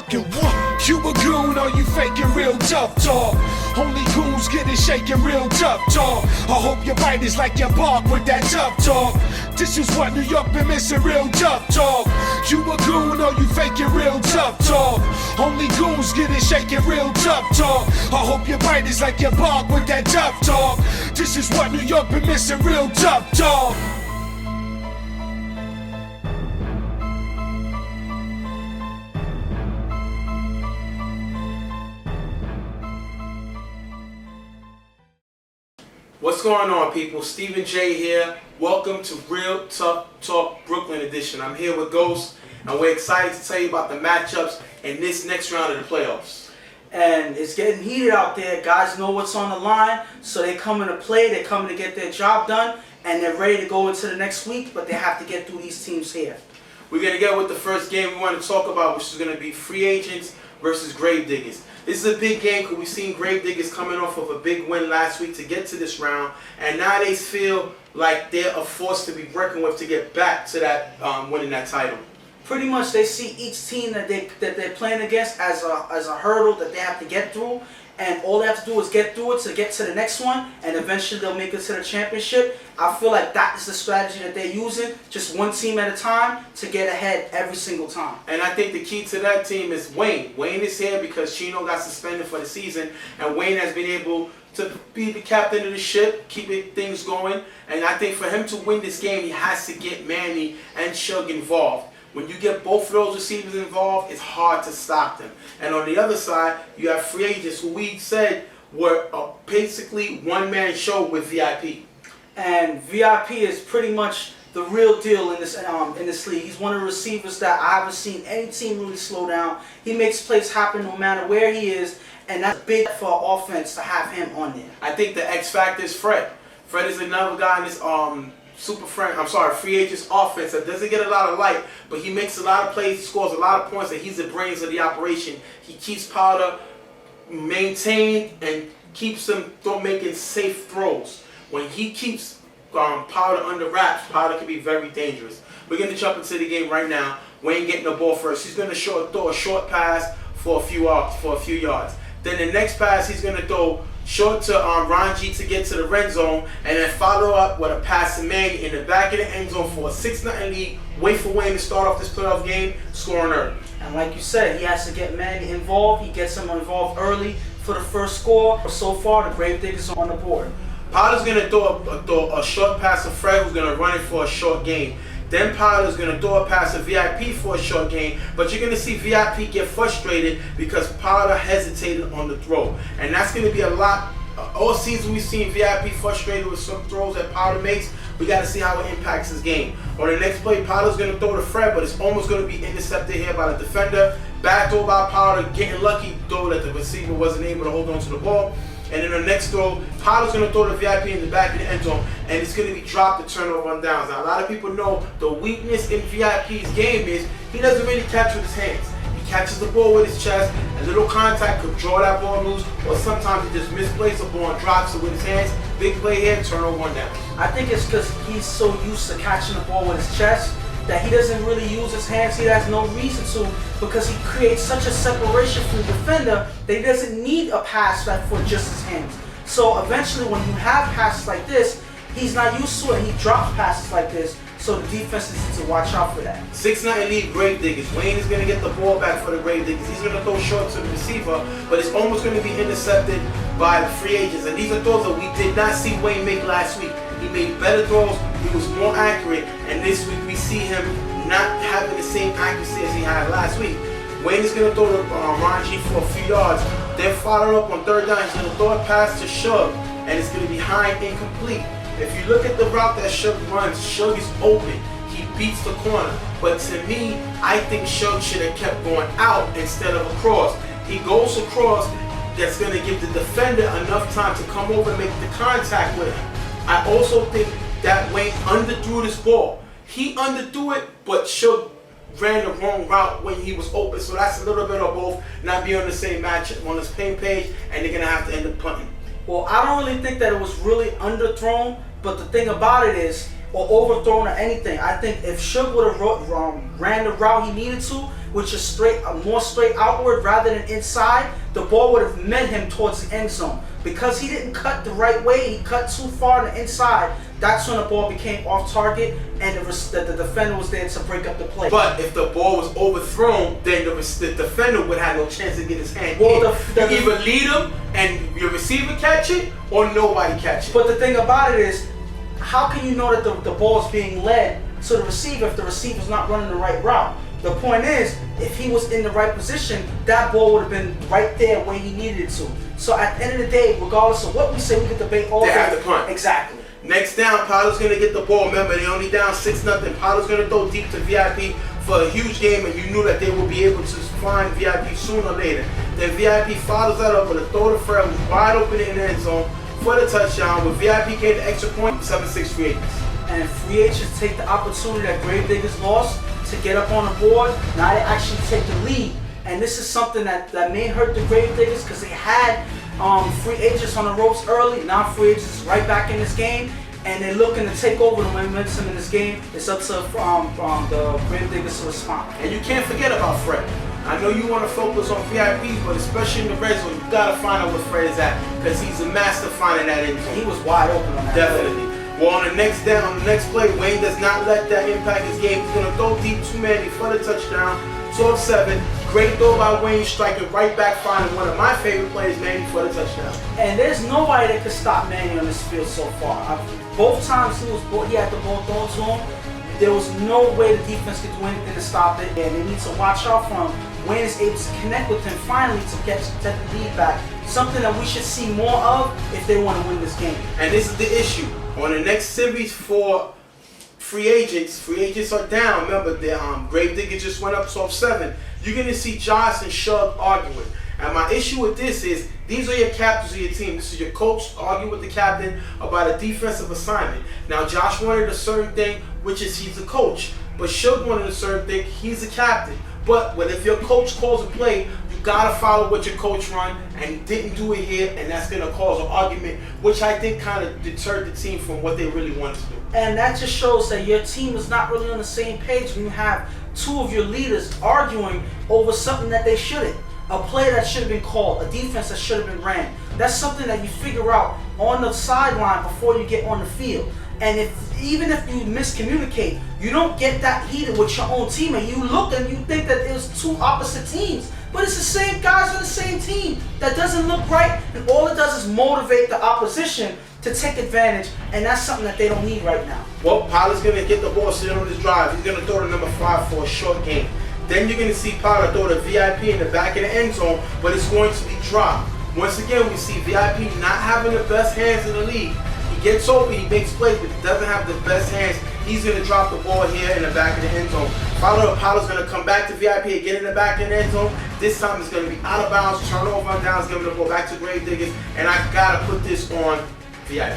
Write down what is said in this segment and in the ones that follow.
You a goon or you faking real tough talk? Only goons get it shaking real tough talk. I hope your bite is like your bark with that tough talk. This is what New York been missing, real tough talk. You a goon or you faking real tough talk? Only goons get it shaking real tough talk. I hope your bite is like your bark with that tough talk. This is what New York been missing, real tough talk. What's going on, people? Stephen J here. Welcome to Real Tough Talk Brooklyn edition. I'm here with Ghost, and we're excited to tell you about the matchups in this next round of the playoffs. And it's getting heated out there. Guys know what's on the line, so they're coming to play, they're coming to get their job done, and they're ready to go into the next week, but they have to get through these teams here. We're going to get with the first game we want to talk about, which is going to be free agents versus grave diggers. This is a big game because we've seen grave diggers coming off of a big win last week to get to this round, and now they feel like they're a force to be reckoned with to get back to that winning that title. Pretty much they see each team that they're playing against as a hurdle that they have to get through, and all they have to do is get through it to get to the next one, and eventually they'll make it to the championship. I feel like that is the strategy that they're using, just one team at a time to get ahead every single time. And I think the key to that team is Wayne. Wayne is here because Chino got suspended for the season, and Wayne has been able to be the captain of the ship, keeping things going. And I think for him to win this game, he has to get Manny and Shug involved. When you get both of those receivers involved, it's hard to stop them. And on the other side, you have free agents who we said were basically one-man show with VIP. And VIP is pretty much the real deal in this league. He's one of the receivers that I haven't seen any team really slow down. He makes plays happen no matter where he is, and that's big for offense to have him on there. I think the X factor is Fred. Fred is another guy in this free agents offense that doesn't get a lot of light, but he makes a lot of plays, scores a lot of points, and he's the brains of the operation. He keeps Powder maintained and keeps him making safe throws. When he keeps Powder under wraps, Powder can be very dangerous. We're going to jump into the game right now. Wayne getting the ball first. He's going to throw a short pass for a few yards. Then the next pass, he's going to throw short to Ranji to get to the red zone, and then follow up with a pass to Manny in the back of the end zone for a 6-0 lead. Wait for Wayne to start off this playoff game, scoring early. And like you said, he has to get Manny involved. He gets him involved early for the first score. So far, the Gravediggers are on the board. Powder's going to throw a short pass to Fred, who's going to run it for a short gain. Then Powder's going to throw a pass to VIP for a short gain, but you're going to see VIP get frustrated because Powder hesitated on the throw. And that's going to be a lot. All season we've seen VIP frustrated with some throws that Powder makes. We got to see how it impacts his game. On the next play, Powder's going to throw to Fred, but it's almost going to be intercepted here by the defender. Bad throw by Powder, getting lucky though that the receiver wasn't able to hold on to the ball. And then the next throw, Powder's going to throw the VIP in the back of the end zone, and it's going to be dropped to turnover on downs. Now, a lot of people know the weakness in VIP's game is he doesn't really catch with his hands. He catches the ball with his chest, a little contact could draw that ball loose, or sometimes he just misplaces the ball and drops it with his hands. Big play here, turnover on down. I think it's because he's so used to catching the ball with his chest that he doesn't really use his hands. He has no reason to, because he creates such a separation from the defender that he doesn't need a pass for just his hands. So eventually when you have passes like this, he's not used to it. He drops passes like this, so the defense needs to watch out for that. 6-0 lead Gravediggers. Wayne is going to get the ball back for the Gravediggers. He's going to throw short to the receiver, but it's almost going to be intercepted by the free agents. And these are throws that we did not see Wayne make last week. He made better throws, he was more accurate, and this week we see him not having the same accuracy as he had last week. Wayne is going to throw to Ranji for a few yards, then follow up on third down. He's going to throw a pass to Shug, and it's going to be high and incomplete. If you look at the route that Shug runs, Shug is open. He beats the corner. But to me, I think Shug should have kept going out instead of across. He goes across, that's going to give the defender enough time to come over and make the contact with him. I also think that Wayne underthrew this ball. He underthrew it, but Shug ran the wrong route when he was open. So that's a little bit of both, not being on the same match on the same page, and they're going to have to end up punting. Well, I don't really think that it was really underthrown, but the thing about it is, or overthrown or anything, I think if Shug would have ran the route he needed to, which is more straight outward rather than inside, the ball would have met him towards the end zone. Because he didn't cut the right way, he cut too far on the inside, that's when the ball became off target and the defender was there to break up the play. But if the ball was overthrown, then the defender would have no chance to get his hand Well, in. You either lead him and your receiver catch it, or nobody catch it. But the thing about it is, how can you know that the ball is being led to the receiver if the receiver's not running the right route? The point is, if he was in the right position, that ball would have been right there where he needed it to. So at the end of the day, regardless of what we say, we can debate all day. They have to punt. Exactly. Next down, Paolo's going to get the ball. Remember, they only down 6-0. Paolo's going to throw deep to VIP for a huge game, and you knew that they would be able to find VIP sooner or later. Then VIP follows that up with a throw to Fred, who's wide open in the end zone for the touchdown. With VIP getting the extra point, 7-6 free agents. And free agents take the opportunity that Gravediggers lost to get up on the board. Now they actually take the lead. And this is something that may hurt the Gravediggers because they had free agents on the ropes early. Now free agents is right back in this game. And they're looking to take over the momentum in this game. It's up to the Gravediggers to respond. And you can't forget about Fred. I know you want to focus on VIP, but especially in the red zone, you got to find out where Fred is at because he's a master finding that end zone. He was wide open on that. Definitely. Well, on the next play, Wayne does not let that impact his game. He's going to throw deep to Manny for the touchdown. 12-7. Great throw by Wayne, striking right back, finding one of my favorite plays, Manny, for the touchdown. And there's nobody that could stop Manny on this field so far. Both times he had the ball thrown to him, there was no way the defense could do anything to stop it. And they need to watch out for him. Wayne is able to connect with him finally to get the lead back. Something that we should see more of if they want to win this game. And this is the issue. On the next series for free agents are down. Remember, the Gravedigger just went up 12-7. You're going to see Josh and Shug arguing. And my issue with this is, these are your captains of your team. This is your coach arguing with the captain about a defensive assignment. Now, Josh wanted a certain thing, which is he's a coach. But Shug wanted a certain thing, he's a captain. But if your coach calls a play, you gotta follow what your coach run, and he didn't do it here, and that's gonna cause an argument, which I think kind of deterred the team from what they really wanted to do. And that just shows that your team is not really on the same page when you have two of your leaders arguing over something that they shouldn't. A play that should have been called, a defense that should have been ran. That's something that you figure out on the sideline before you get on the field. And even if you miscommunicate, you don't get that heated with your own team, and you look and you think that it was two opposite teams. But it's the same guys on the same team. That doesn't look right, and all it does is motivate the opposition to take advantage, and that's something that they don't need right now. Well, Pollard's going to get the ball sitting on his drive. He's going to throw to number 5 for a short game. Then you're going to see Pollard throw to VIP in the back of the end zone, but it's going to be dropped. Once again, we see VIP not having the best hands in the league. He gets open, he makes plays, but he doesn't have the best hands. He's going to drop the ball here in the back of the end zone. Followed up, Paolo's going to come back to VIP and get in the back of the end zone. This time it's going to be out of bounds, turnover on downs, giving the ball back to Gravediggers, and I got to put this on VIP.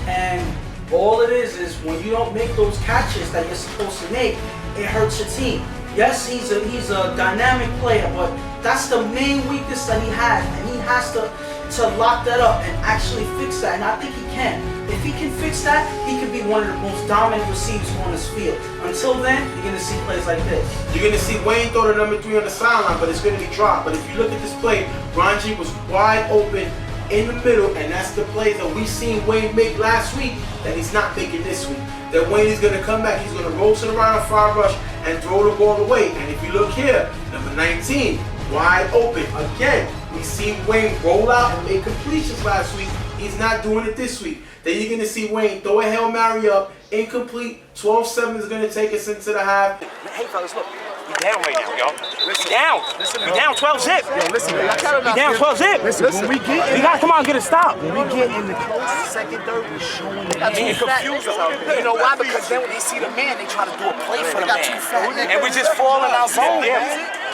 And all it is when you don't make those catches that you're supposed to make, it hurts your team. Yes, he's a dynamic player, but that's the main weakness that he has, and he has to lock that up and actually fix that, and I think he can. If he can fix that, he could be one of the most dominant receivers on this field. Until then, you're going to see plays like this. You're going to see Wayne throw to number 3 on the sideline, but it's going to be dropped. But if you look at this play, Ranji was wide open in the middle, and that's the play that we seen Wayne make last week that he's not making this week. That Wayne is going to come back, he's going to roll to the right on fire rush and throw the ball away. And if you look here, number 19, wide open. Again, we see Wayne roll out and make completions last week. He's not doing it this week. Then you're going to see Wayne throw a Hail Mary up, incomplete. 12-7 is going to take us into the half. Hey, fellas, look. We down right now, yo. We down. We down 12 zip. Yo, listen, man. We down 12 zip. Listen, when we get in, you gotta come on and get a stop. When we get in the close second, third, we're showing the Man, confused us. You know why? Because then when they see the man, they try to do a play for the man. And we just fall in our zone, man.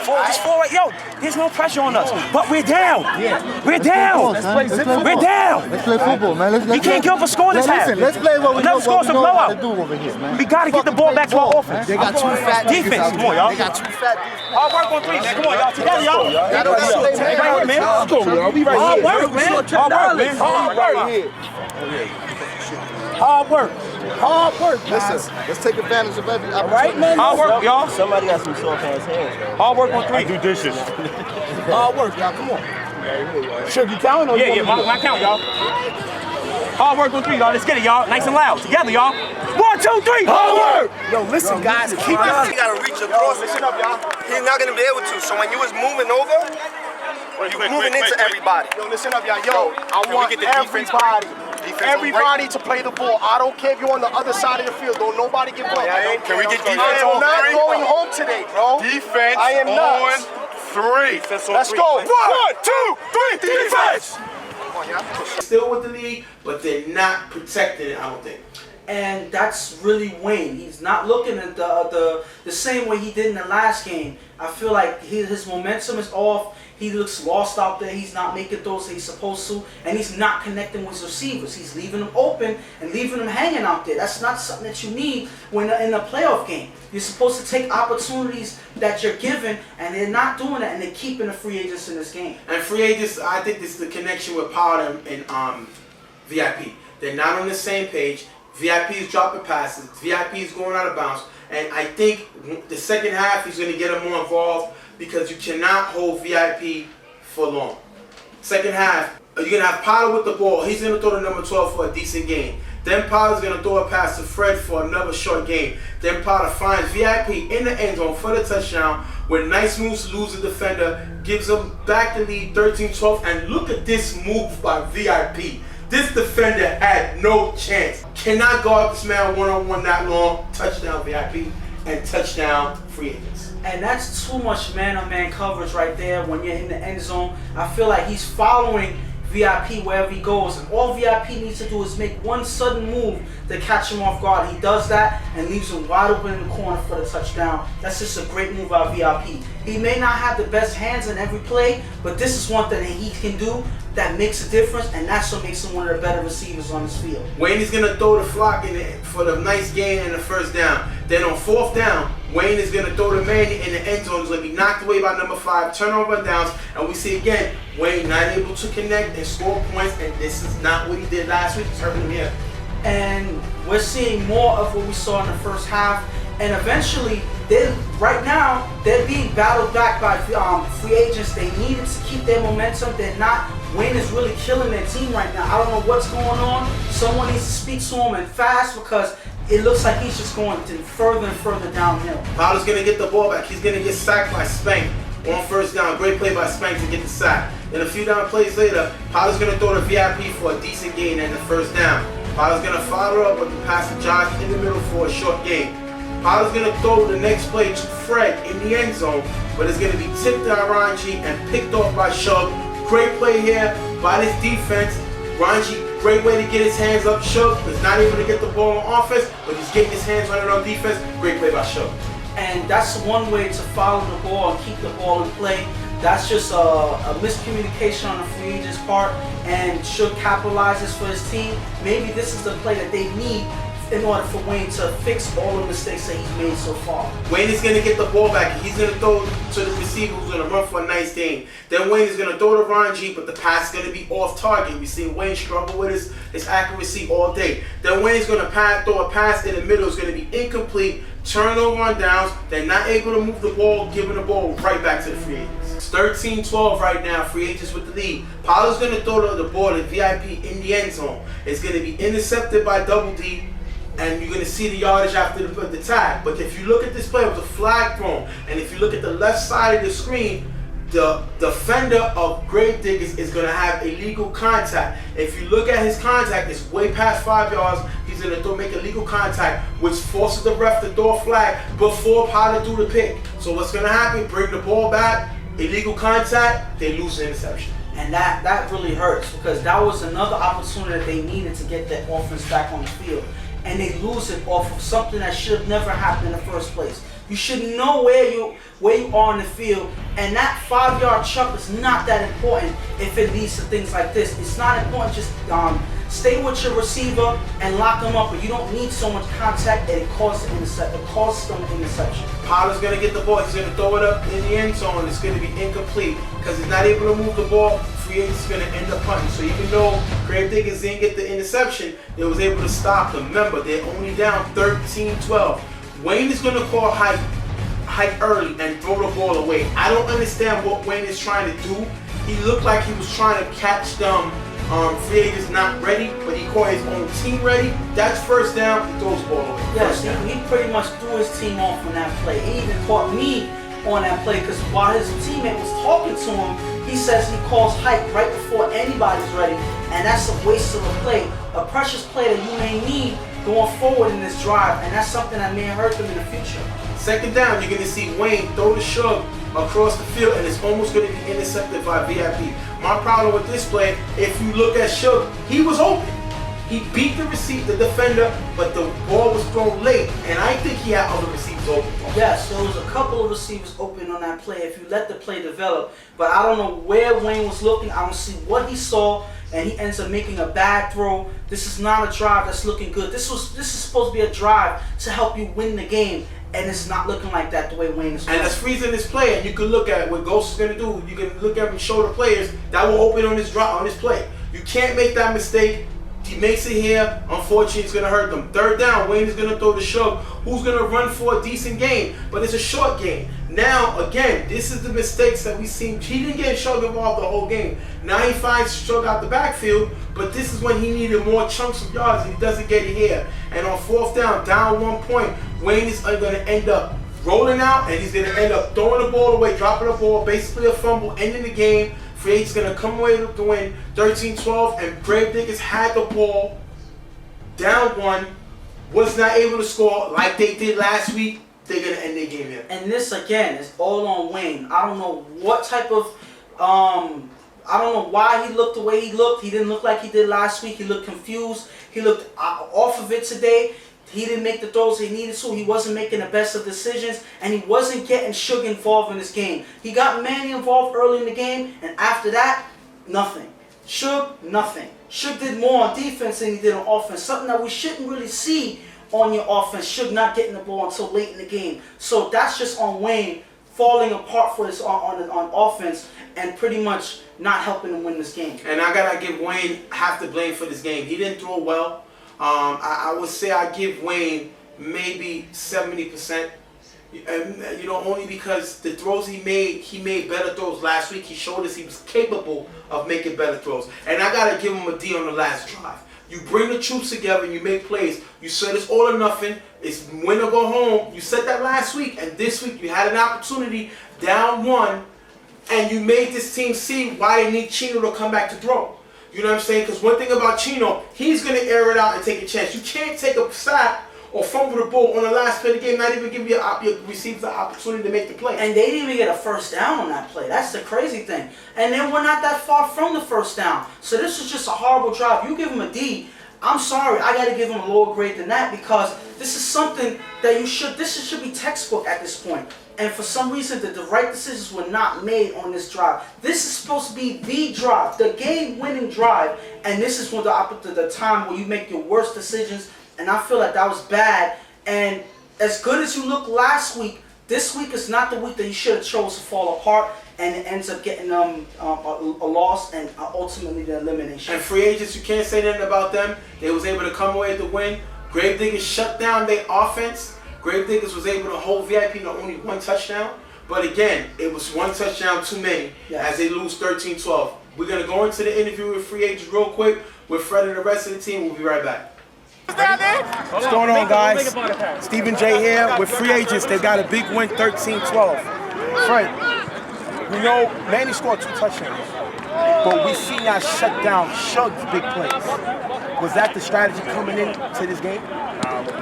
Just fall right. Yo, there's no pressure on us. But we're down. We're down. We're down. Let's play football, man. You can't give up a score this half. Let's play what we know how to do over here, man. We gotta get the ball back to our offense. They got 2 fat defense. Come on, y'all. They got 2 fat defense. Hard work on 3, man. Come on, y'all. Together, y'all. Right here, man. Let's go, y'all. We right here. Hard work, man. Hard work, man. Hard work. Hard work. Hard work, guys. Let's take advantage of every opportunity. Right, man. Hard work, y'all. Somebody got some soft ass hands, though. Hard work on 3. Do dishes. Hard work, y'all. Come on. Should you count or Yeah, my count, y'all. Hard work on 3, y'all. Let's get it, y'all. Nice and loud. Together, y'all. 1, 2, 3. Hard work. Yo, listen, guys. Keep You gotta reach across. Listen up, y'all. He's not gonna be able to. So when you was moving over, you're moving into everybody. Yo, listen up, y'all. Yo, I want everybody to play the ball. I don't care if you're on the other side of the field. Don't nobody get ball. Can we get defense I am on not 3? going home today, bro. Defense I am not. 3. Let's go. 1, 2, 3, defense! Still with the league, but they're not protecting it, I don't think. And that's really Wayne. He's not looking at the same way he did in the last game. I feel like his momentum is off. He looks lost out there. He's not making throws that he's supposed to, and he's not connecting with his receivers. He's leaving them open and leaving them hanging out there. That's not something that you need when in a playoff game. You're supposed to take opportunities that you're given, and they're not doing that, and they're keeping the free agents in this game. And free agents, I think this is the connection with Power and VIP. They're not on the same page. VIP is dropping passes. VIP is going out of bounds. And I think the second half he's going to get them more involved because you cannot hold VIP for long. Second half, you're going to have Potter with the ball. He's going to throw to number 12 for a decent game. Then Potter's going to throw a pass to Fred for another short game. Then Potter finds VIP in the end zone for the touchdown with nice moves to lose the defender, gives them back the lead 13-12. And look at this move by VIP. This defender had no chance. Cannot guard this man one-on-one that long. Touchdown VIP and touchdown free agents. And that's too much man-on-man coverage right there when you're in the end zone. I feel like he's following VIP wherever he goes, and all VIP needs to do is make one sudden move to catch him off guard. He does that and leaves him wide open in the corner for the touchdown. That's just a great move by VIP. He may not have the best hands in every play, but this is one thing that he can do that makes a difference, and that's what makes him one of the better receivers on this field. Wayne is going to throw the flock for the nice gain and the first down. Then on 4th down, Wayne is going to throw the man in the end zone. He's going to be knocked away by number 5, turnover downs. And we see again, Wayne not able to connect and score points. And this is not what he did last week. It's hurting him here. And we're seeing more of what we saw in the first half. And eventually, right now, they're being battled back by free agents. They needed to keep their momentum. They're not. Wayne is really killing their team right now. I don't know what's going on. Someone needs to speak to him and fast, because it looks like he's just going further and further downhill. Powell's going to get the ball back. He's going to get sacked by Spank on first down. Great play by Spank to get the sack. Then a few down plays later, Powell's going to throw the VIP for a decent gain and the first down. Powell's going to follow up with the pass to Josh in the middle for a short gain. Powell's going to throw the next play to Fred in the end zone, but it's going to be tipped to Ranji and picked off by Shug. Great play here by this defense. Ranji, great way to get his hands up. Shug is not able to get the ball on offense, but he's getting his hands on it on defense. Great play by Shug. And that's one way to follow the ball and keep the ball in play. That's just a miscommunication on the free agent's part, and Shug capitalizes for his team. Maybe this is the play that they need in order for Wayne to fix all the mistakes that he's made so far. Wayne is going to get the ball back. He's going to throw to the receiver who's going to run for a nice gain. Then Wayne is going to throw to Ranji, but the pass is going to be off target. We've seen Wayne struggle with his accuracy all day. Then Wayne is going to throw a pass in the middle. It's going to be incomplete. Turnover on downs. They're not able to move the ball, giving the ball right back to the free agents. It's 13-12 right now, free agents with the lead. Pollard's going to throw the ball to VIP in the end zone. It's going to be intercepted by Double D, and you're going to see the yardage after the tag. But if you look at this play, it was a flag thrown. And if you look at the left side of the screen, the defender of Gravediggers is going to have illegal contact. If you look at his contact, it's way past 5 yards. He's going to make illegal contact, which forces the ref to throw a flag before Pollard do the pick. So what's going to happen? Bring the ball back, illegal contact, they lose the interception. And that really hurts, because that was another opportunity that they needed to get that offense back on the field. And they lose it off of something that should have never happened in the first place. You should know where you are in the field, and that 5-yard chuck is not that important if it leads to things like this. It's not important just Stay with your receiver and lock him up, but you don't need so much contact that it causes them an interception. Potter's going to get the ball. He's going to throw it up in the end zone. It's going to be incomplete because he's not able to move the ball. Free agent's going to end up punting. So even though Grave-Diggers didn't get the interception, they was able to stop them. Remember, they're only down 13-12. Wayne is going to call hike early and throw the ball away. I don't understand what Wayne is trying to do. He looked like he was trying to catch them. Free agents not ready, but he called his own team ready. That's first down. He throws the ball away. Yes, he pretty much threw his team off on that play. He even caught me on that play because while his teammate was talking to him, he says he calls hike right before anybody's ready, and that's a waste of a play, a precious play that you may need going forward in this drive, and that's something that may hurt them in the future. Second down, you're going to see Wayne throw the shove across the field, and it's almost going to be intercepted by VIP. My problem with this play, if you look at Shug, he was open. He beat the defender, but the ball was thrown late, and I think he had other receivers open. Yes, there was a couple of receivers open on that play if you let the play develop, but I don't know where Wayne was looking. I don't see what he saw, and he ends up making a bad throw. This is not a drive that's looking good. This is supposed to be a drive to help you win the game. And it's not looking like that the way Wayne is playing. And let's freeze in this play, and you can look at what Ghost is going to do. You can look at him and show the players that will open on this drop, on this play. You can't make that mistake. He makes it here. Unfortunately, it's going to hurt them. Third down, Wayne is going to throw the shove. Who's going to run for a decent gain? But it's a short gain. Now, again, this is the mistakes that we seen. He didn't get Shug involved the whole game. Now he finds Shug out the backfield, but this is when he needed more chunks of yards, and he doesn't get it here. And on fourth down 1 point, Wayne is going to end up rolling out, and he's going to end up throwing the ball away, dropping the ball, basically a fumble, ending the game. Free agent's going to come away with the win, 13-12, and Grave-Diggers had the ball, down 1, was not able to score like they did last week. They're going to end their game here. And this, again, is all on Wayne. I don't know what type of, I don't know why he looked the way he looked. He didn't look like he did last week. He looked confused. He looked off of it today. He didn't make the throws he needed to. He wasn't making the best of decisions, and he wasn't getting Shug involved in this game. He got Manny involved early in the game, and after that, nothing. Shug, nothing. Shug did more on defense than he did on offense, something that we shouldn't really see on your offense. Shug not getting the ball until late in the game. So that's just on Wayne falling apart for this on offense and pretty much not helping him win this game. And I gotta give Wayne half the blame for this game. He didn't throw well. I would say I give Wayne maybe 70%. And, only because the throws he made better throws last week. He showed us he was capable of making better throws. And I gotta give him a D on the last drive. You bring the troops together and you make plays. You said it's all or nothing. It's win or go home. You said that last week, and this week you had an opportunity, down 1, and you made this team see why they need Chino to come back to throw. You know what I'm saying? Because one thing about Chino, he's going to air it out and take a chance. You can't take a sack or fumble the ball on the last play of the game, not even give your receivers the opportunity to make the play. And they didn't even get a first down on that play. That's the crazy thing. And then we're not that far from the first down. So this is just a horrible drive. You give him a D, I'm sorry, I got to give him a lower grade than that, because this is something that this should be textbook at this point. And for some reason, the right decisions were not made on this drive. This is supposed to be the drive, the game-winning drive, and this is when the time where you make your worst decisions, and I feel like that was bad. And as good as you looked last week, this week is not the week that you should have chose to fall apart, and it ends up getting a loss and ultimately the elimination. And free agents, you can't say nothing about them. They was able to come away with the win. Grave-Diggers shut down their offense. Grave-Diggers was able to hold VIP to only 1 touchdown. But again, it was 1 touchdown too many, as they lose 13-12. We're going to go into the interview with free agents real quick with Fred and the rest of the team. We'll be right back. What's going on, guys? Stephen J here with free agents. They got a big win, 13-12. Fred, we know Manny scored 2 touchdowns, but we seen y'all shut down Shug's big plays. Was that the strategy coming into this game?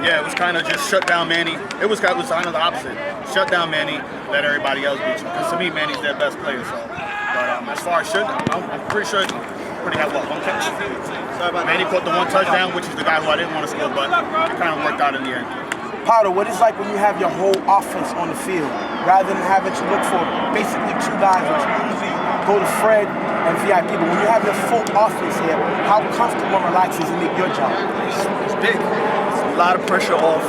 Yeah, it was kind of just shut down Manny. It was kind of the opposite. Shut down Manny, let everybody else beat you. Because to me, Manny's their best player. So, but as far as I'm pretty sure pretty had 1 catch. Manny caught the 1 touchdown, which is the guy who I didn't want to score, but it kind of worked out in the end. Potter, what it's like when you have your whole offense on the field, rather than having to look for basically 2 guys, which usually go to Fred and VIP, but when you have your full offense here, how comfortable and relaxed is it make your job? It's big. It's a lot of pressure off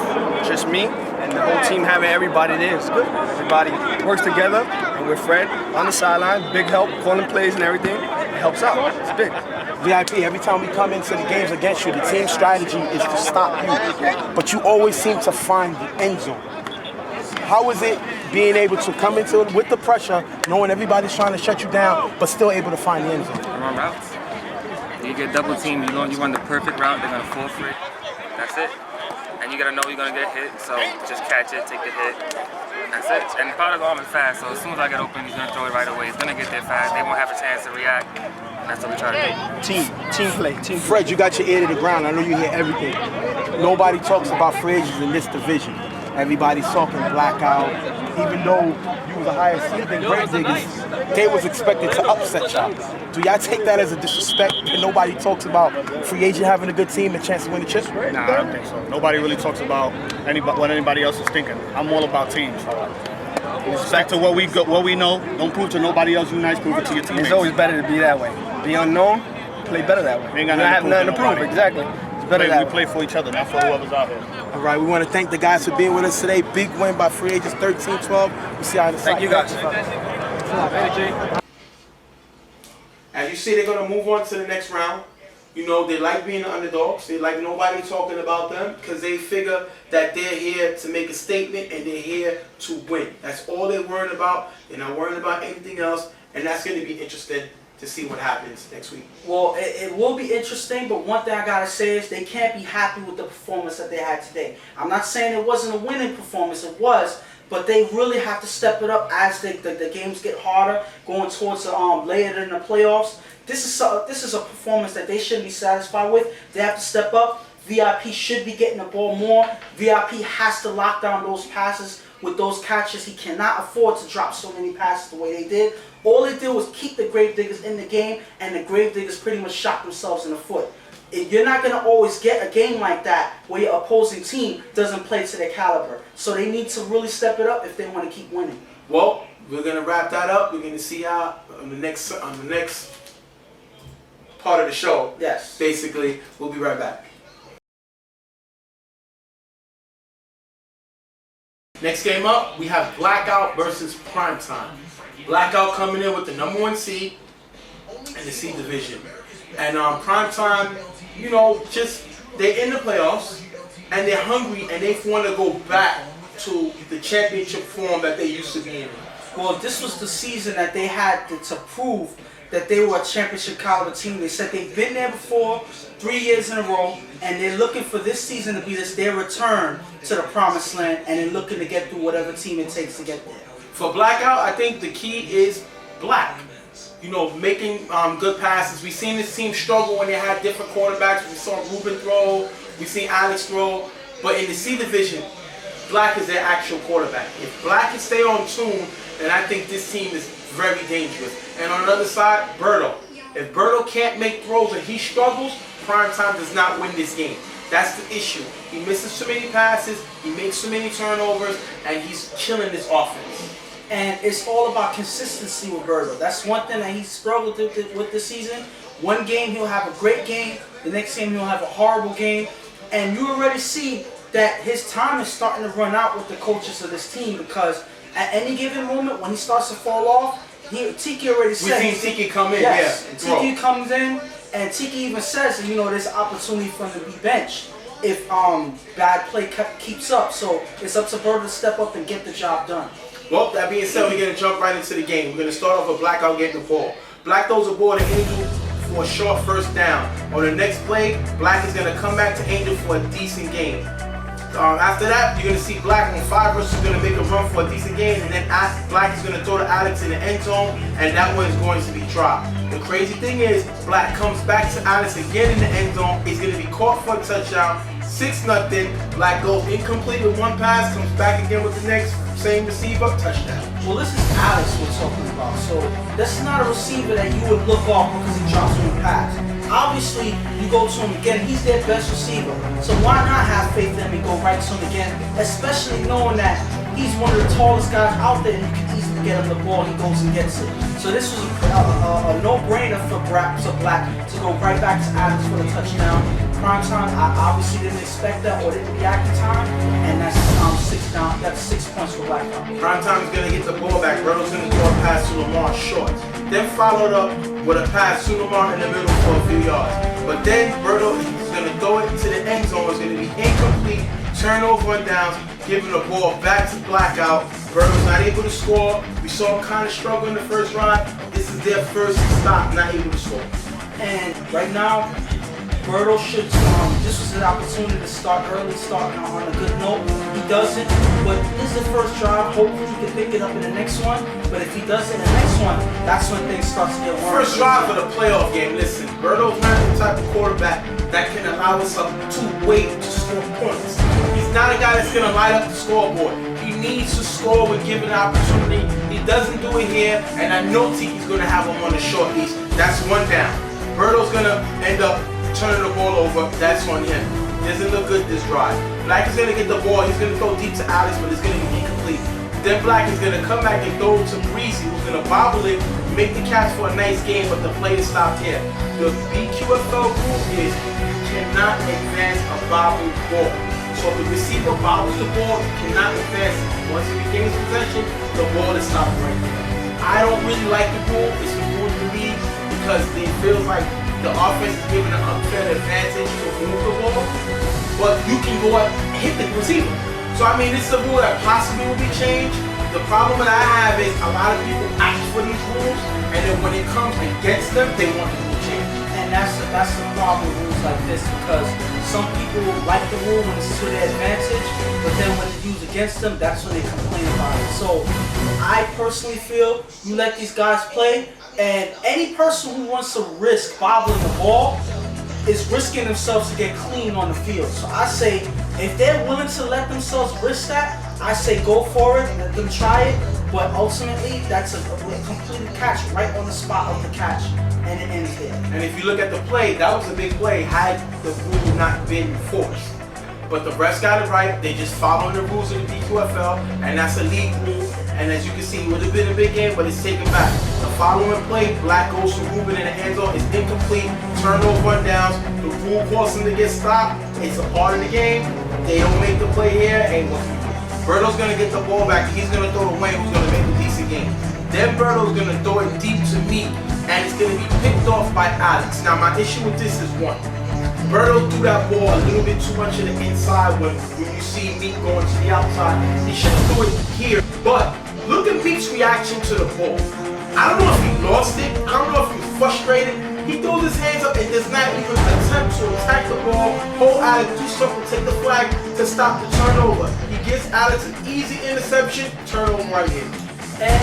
just me, and the whole team having everybody there is good. Everybody works together, and with Fred on the sideline, big help, calling plays and everything. It helps out. It's big. VIP, every time we come into the games against you, the team strategy is to stop you, but you always seem to find the end zone. How is it being able to come into it with the pressure, knowing everybody's trying to shut you down, but still able to find the end zone? Run routes. You get double teamed, you run the perfect route, they're gonna fall for it. That's it. And you gotta know you're gonna get hit, so just catch it, take the hit. That's it. And Powder's arm is fast, so as soon as I get open, he's gonna throw it right away. He's gonna get there fast. They won't have a chance to react. And that's what we try to do. Team play. Fred, you got your ear to the ground. I know you hear everything. Nobody talks about free agents in this division. Everybody's talking Blackout. Even though you was a higher seed than Grave Diggers, they was expected to upset y'all. Do y'all take that as a disrespect that nobody talks about free agent having a good team and chance to win the chip? Nah, I don't think so. Nobody really talks about what anybody else is thinking. I'm all about teams. Back to what we know. Don't prove to nobody else. You nice, prove it to your teammates. It's always better to be that way. Be unknown, play better that way. We ain't got nothing to prove. Exactly. It's better that way. We play for each other, not for whoever's out here. All right, we want to thank the guys for being with us today. Big win by free agents 13-12. We see you on the side. Thank you guys. As you see, they're going to move on to the next round. You know, they like being the underdogs. They like nobody talking about them because they figure that they're here to make a statement and they're here to win. That's all they're worried about. They're not worried about anything else. And that's going to be interesting to see what happens next week. Well, it will be interesting, but one thing I gotta say is they can't be happy with the performance that they had today. I'm not saying it wasn't a winning performance, it was, but they really have to step it up as the games get harder, going towards the later in the playoffs. This is a performance that they shouldn't be satisfied with. They have to step up. VIP should be getting the ball more. VIP has to lock down those passes with those catches. He cannot afford to drop so many passes the way they did. All they did was keep the Grave Diggers in the game, and the Grave Diggers pretty much shot themselves in the foot. You're not going to always get a game like that where your opposing team doesn't play to their caliber. So they need to really step it up if they want to keep winning. Well, we're going to wrap that up. We're going to see how on the next part of the show. Yes. Basically, we'll be right back. Next game up, we have Blackout versus Primetime. Blackout coming in with the #1 seed in the C division. And Primetime, you know, just they're in the playoffs and they're hungry and they want to go back to the championship form that they used to be in. Well, this was the season that they had to prove that they were a championship caliber team. They said they've been there before 3 years in a row, and they're looking for this season to be their return to the promised land, and they're looking to get through whatever team it takes to get there. For Blackout, I think the key is Black. You know, making good passes. We've seen this team struggle when they had different quarterbacks. We saw Ruben throw, we seen Alex throw, but in the C division, Black is their actual quarterback. If Black can stay on tune, then I think this team is very dangerous. And on the other side, Berto. If Berto can't make throws and he struggles, Primetime does not win this game. That's the issue. He misses too many passes, he makes too many turnovers, and he's killing this offense. And it's all about consistency with Berto. That's one thing that he struggled with this season. One game he'll have a great game, the next game he'll have a horrible game, and you already see that his time is starting to run out with the coaches of this team, because at any given moment when he starts to fall off, Tiki already said. We've seen Tiki come in, yes, yeah. Tiki comes in, and Tiki even says, you know, there's an opportunity for him to be benched if bad play keeps up. So it's up to Berto to step up and get the job done. Well, that being said, we're going to jump right into the game. We're going to start off with Blackout getting the ball. Black throws a ball to Angel for a short first down. On the next play, Black is going to come back to Angel for a decent game. After that, you're going to see Black on 5 versus going to make a run for a decent game, and then Black is going to throw to Alex in the end zone, and that one is going to be dropped. The crazy thing is, Black comes back to Alex again in the end zone. He's going to be caught for a touchdown, 6-0. Black goes incomplete with one pass, comes back again with the next same receiver, touchdown. Well, this is Alex we're talking about, so this is not a receiver that you would look off because he drops one pass. Obviously, you go to him again, he's their best receiver. So why not have faith in him and go right to him again, especially knowing that he's one of the tallest guys out there and you can easily to get him the ball, he goes and gets it. So this was a no-brainer for Black to go right back to Adams for the touchdown. Prime time, I obviously didn't expect that or didn't react in time, and that's 6 down. That's 6 points for Blackout. Prime time is gonna get the ball back. Berto's gonna throw a pass to Lamar short. Then followed up with a pass to Lamar in the middle for a few yards. But then Berto is gonna throw it to the end zone. It's gonna be incomplete. Turnover and downs, giving the ball back to Blackout. Berto's not able to score. We saw him kind of struggle in the first drive. This is their first stop, not able to score. And right now, Berto should, this was an opportunity to start early, starting on a good note. He doesn't, but this is the first drive. Hopefully he can pick it up in the next one. But if he does it in the next one, that's when things start to get worse. First drive of the playoff game, listen, Berto's not the type of quarterback that can allow us to wait to score points. He's not a guy that's going to light up the scoreboard. He needs to score when given the opportunity. He doesn't do it here, and I know Tiki's going to have him on the short leash. That's 1 down. Berto's going to end up turning the ball over. That's on him. Doesn't look good this drive. Black is going to get the ball. He's going to throw deep to Alex, but it's going to be incomplete. Then Black is going to come back and throw it to Breezy, who's going to bobble it, make the catch for a nice game, but the play is stopped here. The BQFL rule is you cannot advance a bobbled ball. So if the receiver bobbles the ball, you cannot advance it. Once he regains possession, the ball is stopped right there. I don't really like the rule. It's the rule in the league because it feels like the offense is given an unfair advantage to move the ball, but you can go up and hit the receiver. So I mean, this is a rule that possibly will be changed. The problem that I have is a lot of people ask for these rules, and then when it comes against them, they want the rule changed. And that's the problem with rules like this, because some people like the rule when it's to their advantage, but then when it's used against them, that's when they complain about it. So I personally feel you let these guys play, and any person who wants to risk bobbling the ball is risking themselves to get clean on the field. So I say, if they're willing to let themselves risk that, I say go for it, let them try it, but ultimately that's a completed catch right on the spot of the catch, and it ends there. And if you look at the play, that was a big play had the rule not been enforced. But the refs got it right. They just following the rules of the BQFL, and that's a league rule. And as you can see, it would have been a big game, but it's taken back. The following play, Black goes to Ruben in the end zone. It's incomplete. Turnover and downs. The rule caused him to get stopped. It's a part of the game. They don't make the play here. Ain't what you do. Berto's gonna get the ball back. He's gonna throw to Wayne, who's gonna make a decent game. Then Berto's gonna throw it deep to me, and it's gonna be picked off by Alex. Now my issue with this is one. Berto threw that ball a little bit too much to the inside when you see Meek going to the outside. He should have threw it here. But look at Meek's reaction to the ball. I don't know if he lost it. I don't know if he was frustrated. He throws his hands up and does not even attempt to attack the ball. Hold Alex, do something, take the flag to stop the turnover. He gives Alex an easy interception, turnover right here. And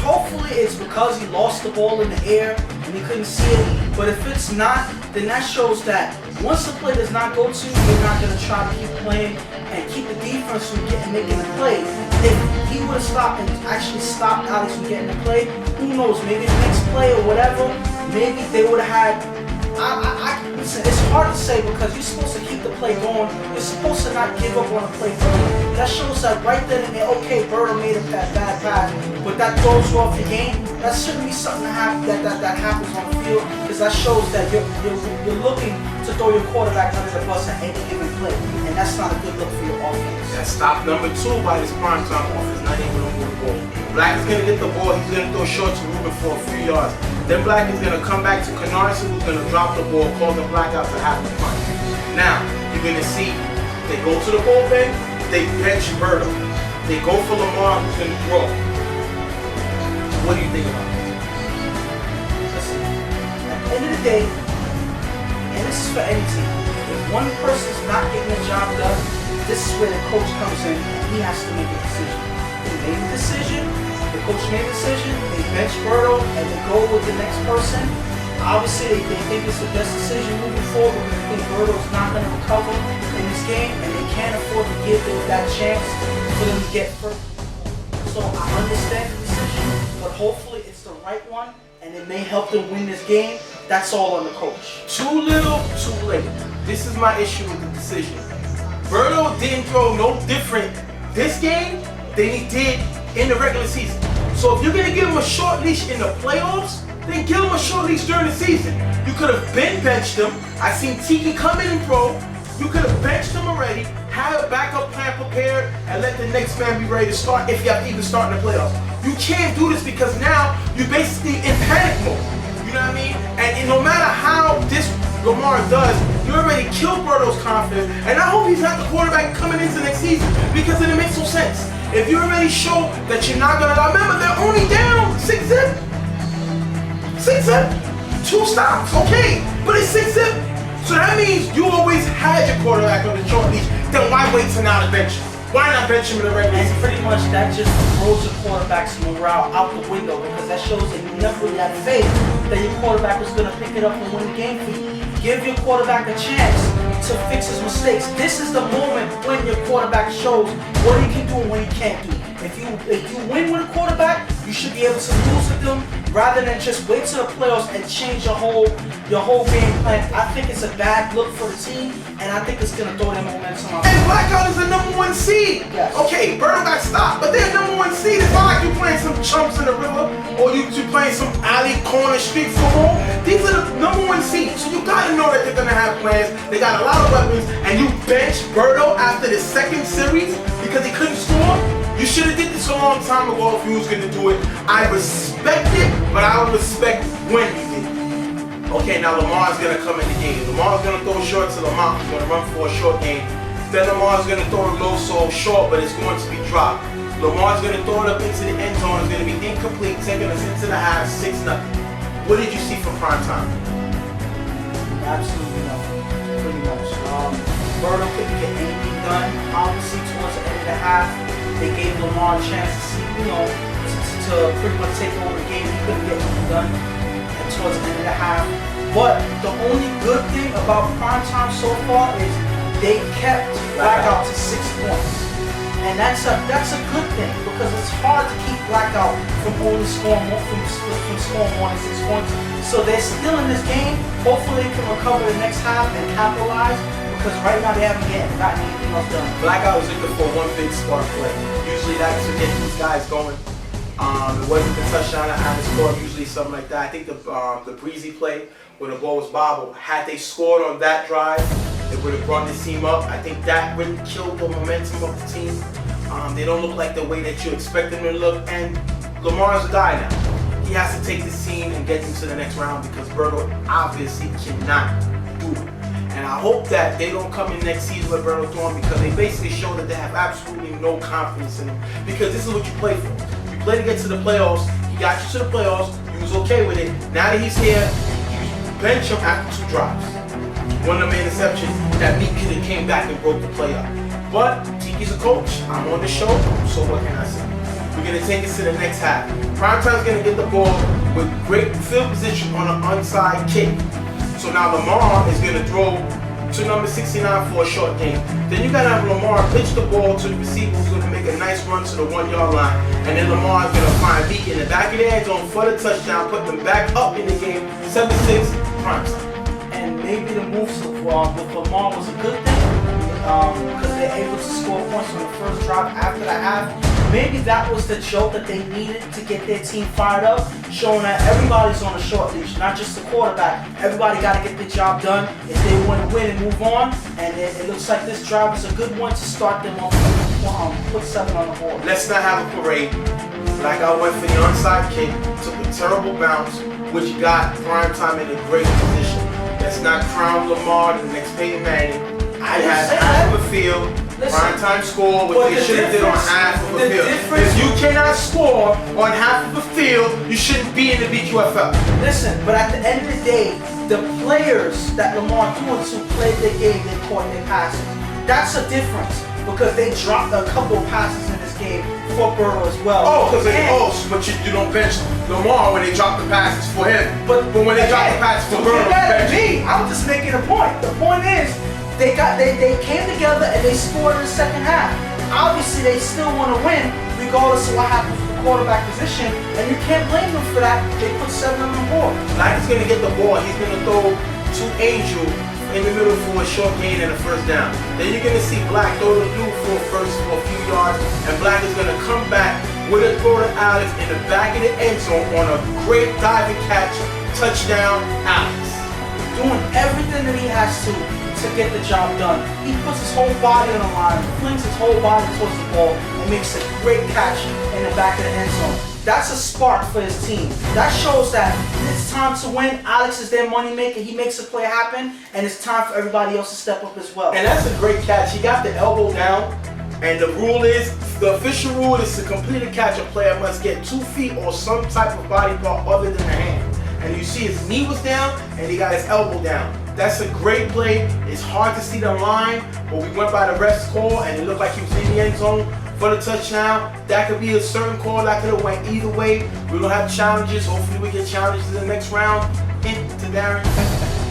hopefully it's because he lost the ball in the air and he couldn't see it. But if it's not, then that shows that once the play does not go to, you're not going to try to keep playing and keep the defense from making the play. If he would have stopped and actually stopped Alex from getting the play, who knows, maybe the next play or whatever, maybe they would have had. Listen, it's hard to say because you're supposed to keep the play going. You're supposed to not give up on a play early. That shows that right then and there, okay, Berto made a bad pass, but that throws you off the game. That shouldn't be something that happens on the field, because that shows that you're looking to throw your quarterback under the bus at any given play, and that's not a good look for your offense. That's stop number 2 by this primetime offense, not able to move the ball. Black is gonna get the ball. He's gonna throw short to Ruben for a few yards. Then Black is going to come back to Canarson, who's going to drop the ball, call the Blackout to have the punt. Now, you're going to see they go to the bullpen, they bench Berto. They go for Lamar, who's going to throw. What do you think about this? Listen, at the end of the day, and this is for any team, if one person's not getting the job done, this is where the coach comes in and he has to make a decision. He made a decision. The coach made a decision, they bench Berto, and they go with the next person. Obviously, they think it's the best decision moving forward, but they think Berto's not going to recover in this game, and they can't afford to give them that chance for them to get further. So I understand the decision, but hopefully it's the right one, and it may help them win this game. That's all on the coach. Too little, too late. This is my issue with the decision. Berto didn't throw no different this game than he did in the regular season. So if you're gonna give him a short leash in the playoffs, then give him a short leash during the season. You could have benched him. I seen Tiki come in and throw. You could have benched him already, have a backup plan prepared, and let the next man be ready to start if you have to even start in the playoffs. You can't do this because now you're basically in panic mode. You know what I mean? And no matter how this Lamar does, you already killed Burrow's confidence. And I hope he's not the quarterback coming into next season because it makes no sense. If you already show that you're not gonna, remember they're only down 6-zip. 6-zip. 2 stops, okay, but it's 6-zip. So that means you always had your quarterback on the short leash. Then why wait till now to bench him? Why not bench him in the regular season? And pretty much that just throws your quarterback's morale out the window because that shows that you never really had faith that your quarterback was going to pick it up and win the game for you. Give your quarterback a chance to fix his mistakes. This is the moment when your quarterback shows what he can do and what he can't do. If you win with a quarterback, you should be able to lose with them rather than just wait till the playoffs and change your whole game plan. I think it's a bad look for the team, and I think it's gonna throw their momentum off. And Blackout is the #1 seed. Yes. Okay, Burrow got stopped, but they're #1 seed. It's not like you're playing some chumps in the river or you playing some alley corner street football. These are the #1 seeds, so you gotta know that they're gonna have plans. They got a lot of weapons, and you bench Burrow after the second series because he couldn't score. You should have did this a long time ago if you was gonna do it. I respect it, but I don't respect when you did it. Okay, now Lamar's gonna come in the game. Lamar's gonna throw short to Lamar. He's gonna run for a short game. Then Lamar's gonna throw a low soul short, but it's going to be dropped. Lamar's gonna throw it up into the end zone. It's gonna be incomplete, taking us into the half, 6-0. What did you see from prime time? Absolutely nothing. Pretty much. Burrow couldn't get anything done. Obviously, towards the end of the half, they gave Lamar a chance to see, to pretty much take over the game. He couldn't get anything done. And towards the end of the half. But the only good thing about primetime so far is they kept Blackout to 6 points. And that's a good thing because it's hard to keep Blackout from only scoring more than 6 points. So they're still in this game. Hopefully they can recover the next half and capitalize because right now they haven't gotten anything else done. Blackout was looking for one big spark play. Usually that's to get these guys going. It wasn't the touchdown that had to score, usually something like that. I think the breezy play when the ball was bobbled, had they scored on that drive, it would have brought this team up. I think that really killed the momentum of the team. They don't look like the way that you expect them to look, and Lamar's a guy now. He has to take this team and get them to the next round because Burrow obviously cannot do it. And I hope that they don't come in next season with Burrow throwing because they basically show that they have absolutely no confidence in him. Because this is what you play for. You play to get to the playoffs. He got you to the playoffs. You was okay with it. Now that he's here, you bench him after 2 drops. One of them interception that Meek could have came back and broke the play up. But Tiki's a coach. I'm on the show, so what can I say? We're gonna take us to the next half. Primetime's gonna get the ball with great field position on an onside kick. So now Lamar is going to throw to number 69 for a short game. Then you got to have Lamar pitch the ball to the receiver who's going to make a nice run to the 1-yard line. And then Lamar is going to find Meek in the back of the end zone for the touchdown, put them back up in the game, 7-6, prime time. And maybe the moves with Lamar was a good thing because they're able to score points on the first drive after the half. Maybe that was the jolt that they needed to get their team fired up, showing that everybody's on a short leash, not just the quarterback. Everybody got to get the job done if they want to win and move on. And it looks like this drive is a good one to start them off, put 7 on the board. Let's not have a parade. Blackout went for the onside kick, took a terrible bounce, which got Primetime in a great position. Let's not crown Lamar the next Peyton Manning. I had half of a field. Primetime score what they should have did on half of a field. If you cannot score on half of a field, you shouldn't be in the BQFL. Listen, but at the end of the day, the players that Lamar threw to played their game, they caught their passes. That's a difference because they dropped a couple of passes in this game for Burrow as well. Oh, because but you don't bench Lamar when they drop the passes for him. But when they drop the passes for Burrow, I was just making a point. The point is, they came together and they scored in the second half. Obviously, they still want to win, regardless of what happens with the quarterback position, and you can't blame them for that. They put 7 on the board. Black is going to get the ball. He's going to throw to Angel in the middle for a short gain and a first down. Then you're going to see Black throw the blue for a few yards, and Black is going to come back with a throw to Alex in the back of the end zone on a great diving catch, touchdown, Alex. Doing everything that he has to get the job done. He puts his whole body on the line, flings his whole body towards the ball, and makes a great catch in the back of the end zone. That's a spark for his team. That shows that it's time to win. Alex is their money maker. He makes a play happen, and it's time for everybody else to step up as well. And that's a great catch. He got the elbow down, and the official rule is to complete a catch, a player must get 2 feet or some type of body part other than the hand. And you see his knee was down, and he got his elbow down. That's a great play. It's hard to see the line, but we went by the ref's call, and it looked like he was in the end zone for the touchdown. That could be a certain call. That could have went either way. We don't have challenges. Hopefully we get challenges in the next round. Hint to Darren.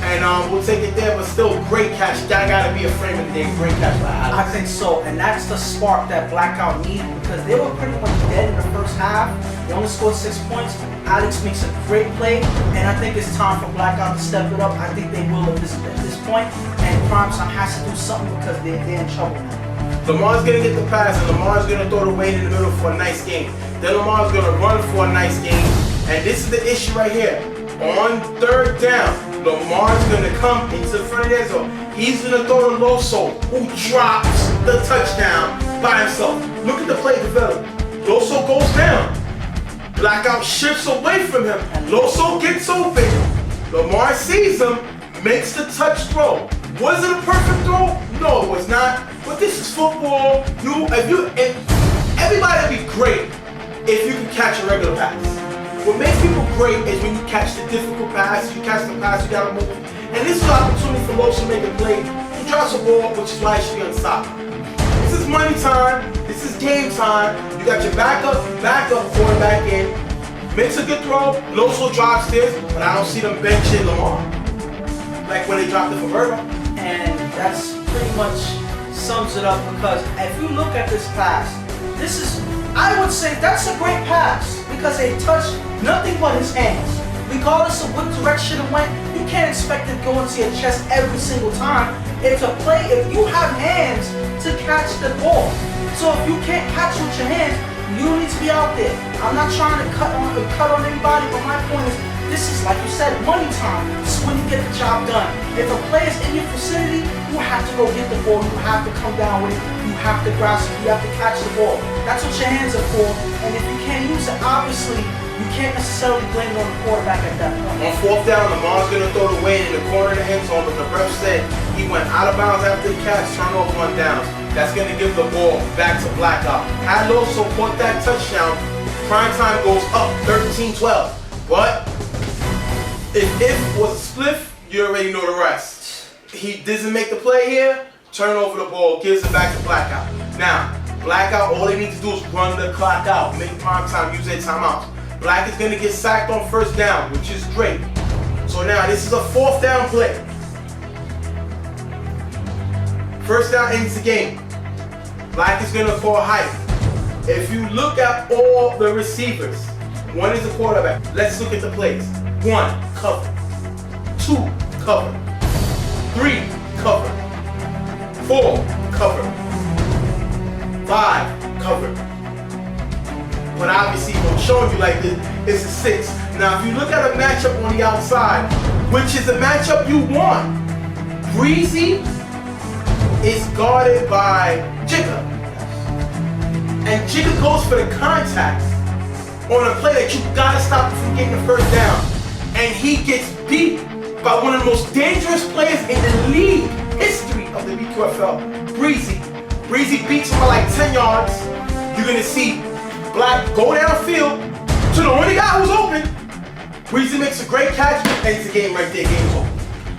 And we'll take it there, but still great catch. That gotta be a frame of the day. Great catch by Alex. I think so, and that's the spark that Blackout needed because they were pretty much dead in the first half. They only scored 6 points. Alex makes a great play, and I think it's time for Blackout to step it up. I think they will at this point, and Primetime has to do something because they're in trouble now. Lamar's gonna get the pass, and Lamar's gonna throw the weight in the middle for a nice game. Then Lamar's gonna run for a nice game, and this is the issue right here. On 3rd down, Lamar's gonna come into the front of the end zone. He's gonna throw to Loso, who drops the touchdown by himself. Look at the play develop. Loso goes down. Blackout shifts away from him. Loso gets open. Lamar sees him, makes the touch throw. Was it a perfect throw? No, it was not. But this is football. Everybody would be great if you could catch a regular pass. What makes people great is when you catch the difficult pass, you catch the pass, you gotta move. And this is an opportunity for Loso to make a play. He drops a ball, which is why he should be unstoppable. This is money time. This is game time. You got your backup quarterback in. Makes a good throw. Loso drops this, but I don't see them benching Lamar. Like when they dropped it for Virgo. And that's pretty much sums it up because if you look at this pass, I would say that's a great pass because they touched nothing but his hands. Regardless of what direction it went, you can't expect it to go into your chest every single time. It's a play if you have hands to catch the ball. So if you can't catch with your hands, you need to be out there. I'm not trying to cut on anybody, but my point is, this is, like you said, money time. This is when you get the job done. If a player's in your vicinity, you have to go get the ball. You have to come down with it. You have to grasp it. You have to catch the ball. That's what your hands are for. And if you can't use it, obviously, you can't necessarily blame it on the quarterback at that point. On 4th down, Lamar's going to throw the weight in the corner of the end zone, but the ref said he went out of bounds after the catch, turnover on downs. That's going to give the ball back to Blackout. Had Loso caught that touchdown, Primetime goes up 13-12. But if it was a spliff, you already know the rest. He doesn't make the play here, turn over the ball, gives it back to Blackout. Now, Blackout, all they need to do is run the clock out, make Primetime use their timeouts. Black is going to get sacked on 1st down, which is great. So now this is a 4th down play. 1st down ends the game. Black is going to call height. If you look at all the receivers, one is the quarterback. Let's look at the plays. 1, cover. 2, cover. 3, cover. 4, cover. 5, cover. But obviously, I'm showing you like this, it's a 6. Now, if you look at a matchup on the outside, which is the matchup you want, Breezy is guarded by Jigga. And Jigga goes for the contact on a play that you gotta stop from getting the 1st down. And he gets beat by one of the most dangerous players in the league history of the BQFL, Breezy. Breezy beats him by like 10 yards. You're gonna see Black go downfield to the only guy who's open. Breezy makes a great catch, ends the game right there, game's over.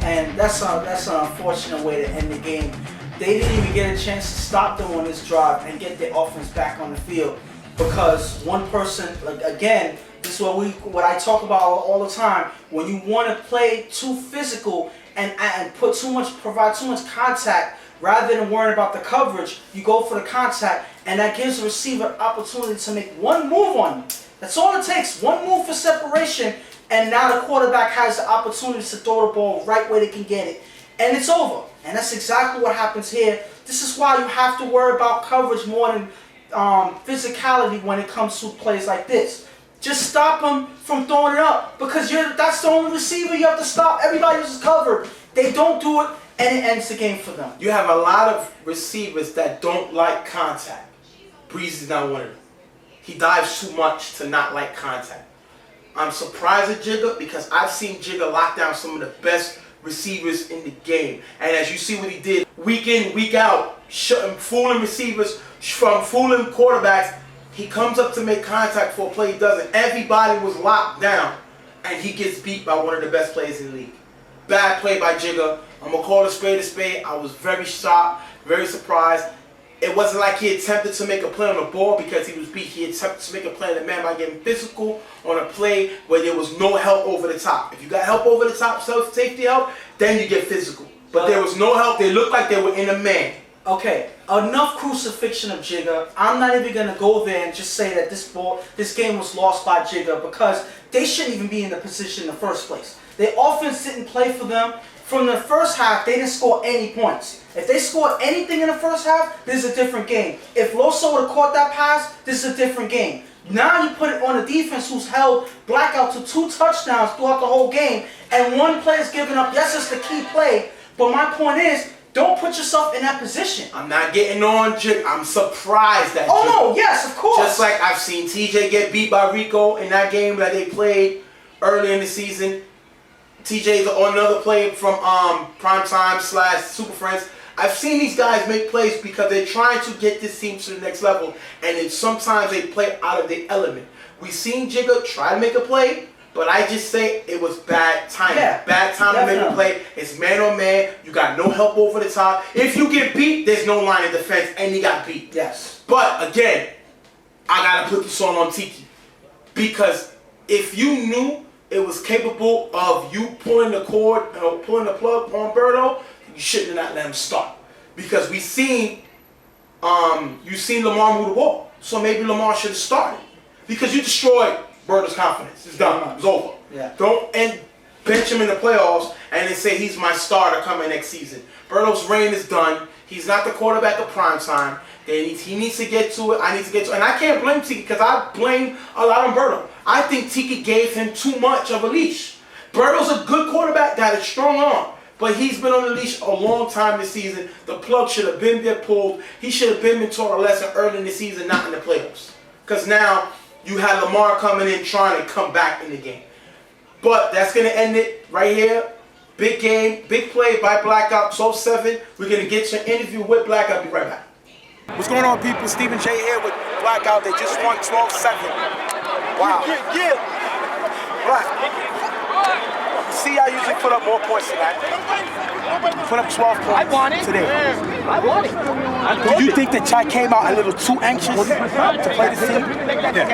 And that's an unfortunate way to end the game. They didn't even get a chance to stop them on this drive and get their offense back on the field because one person, like again, this is what I talk about all the time. When you want to play too physical and provide too much contact, rather than worrying about the coverage, you go for the contact, and that gives the receiver an opportunity to make one move on you. That's all it takes, one move for separation, and now the quarterback has the opportunity to throw the ball right where they can get it. And it's over. And that's exactly what happens here. This is why you have to worry about coverage more than physicality when it comes to plays like this. Just stop him from throwing it up because that's the only receiver you have to stop. Everybody else is covered. They don't do it, and it ends the game for them. You have a lot of receivers that don't like contact. Breeze is not one of them. He dives too much to not like contact. I'm surprised at Jigga because I've seen Jigga lock down some of the best receivers in the game. And as you see what he did week in, week out, fooling receivers, from fooling quarterbacks, he comes up to make contact for a play he doesn't. Everybody was locked down, and he gets beat by one of the best players in the league. Bad play by Jigga. I'm going to call it a spade a spade. I was very shocked, very surprised. It wasn't like he attempted to make a play on the ball because he was beat. He attempted to make a play on the man by getting physical on a play where there was no help over the top. If you got help over the top, safety help, then you get physical. But there was no help. They looked like they were in a man. Okay, enough crucifixion of Jigga. I'm not even going to go there and just say that this game was lost by Jigga because they shouldn't even be in the position in the first place. Their offense didn't play for them. From the first half, they didn't score any points. If they scored anything in the first half, this is a different game. If Loso would have caught that pass, this is a different game. Now you put it on the defense who's held Blackout to 2 touchdowns throughout the whole game, and one player's given up. Yes, it's the key play, but my point is, don't put yourself in that position. I'm not getting on Jigga. I'm surprised at Jigga. Oh, no, yes, of course. Just like I've seen TJ get beat by Rico in that game that they played early in the season. TJ's on another play from Primetime / Super Friends. I've seen these guys make plays because they're trying to get this team to the next level, and then sometimes they play out of their element. We've seen Jigga try to make a play, but I just say it was bad timing. Yeah, bad timing to make a play. It's man on man. You got no help over the top. If you get beat, there's no line of defense, and he got beat. Yes. But again, I gotta put this on Tiki because if you knew it was capable of you pulling the cord, pulling the plug on Berto, you shouldn't have not let him start. Because you seen Lamar move the ball. So maybe Lamar should have started. Because you destroyed Berto's confidence. It's done. It's over. Yeah. Don't bench him in the playoffs and then say he's my starter coming next season. Berto's reign is done. He's not the quarterback of prime time. He needs to get to it. I need to get to it. And I can't blame Tiki because I blame a lot on Berto. I think Tiki gave him too much of a leash. Berto's a good quarterback, got a strong arm. But he's been on the leash a long time this season. The plug should have been there pulled. He should have been taught a lesson early in the season, not in the playoffs. Because now you had Lamar coming in trying to come back in the game. But that's going to end it right here. Big game, big play by Blackout, 12-7. We're going to get your interview with Blackout. Be right back. What's going on, people? Stephen J here with Blackout. They just won 12-7. Wow. Yeah. Black. See, I usually put up more points than that. Put up 12 points today. I want it. Do you think that Chai came out a little too anxious to play this team? Yeah,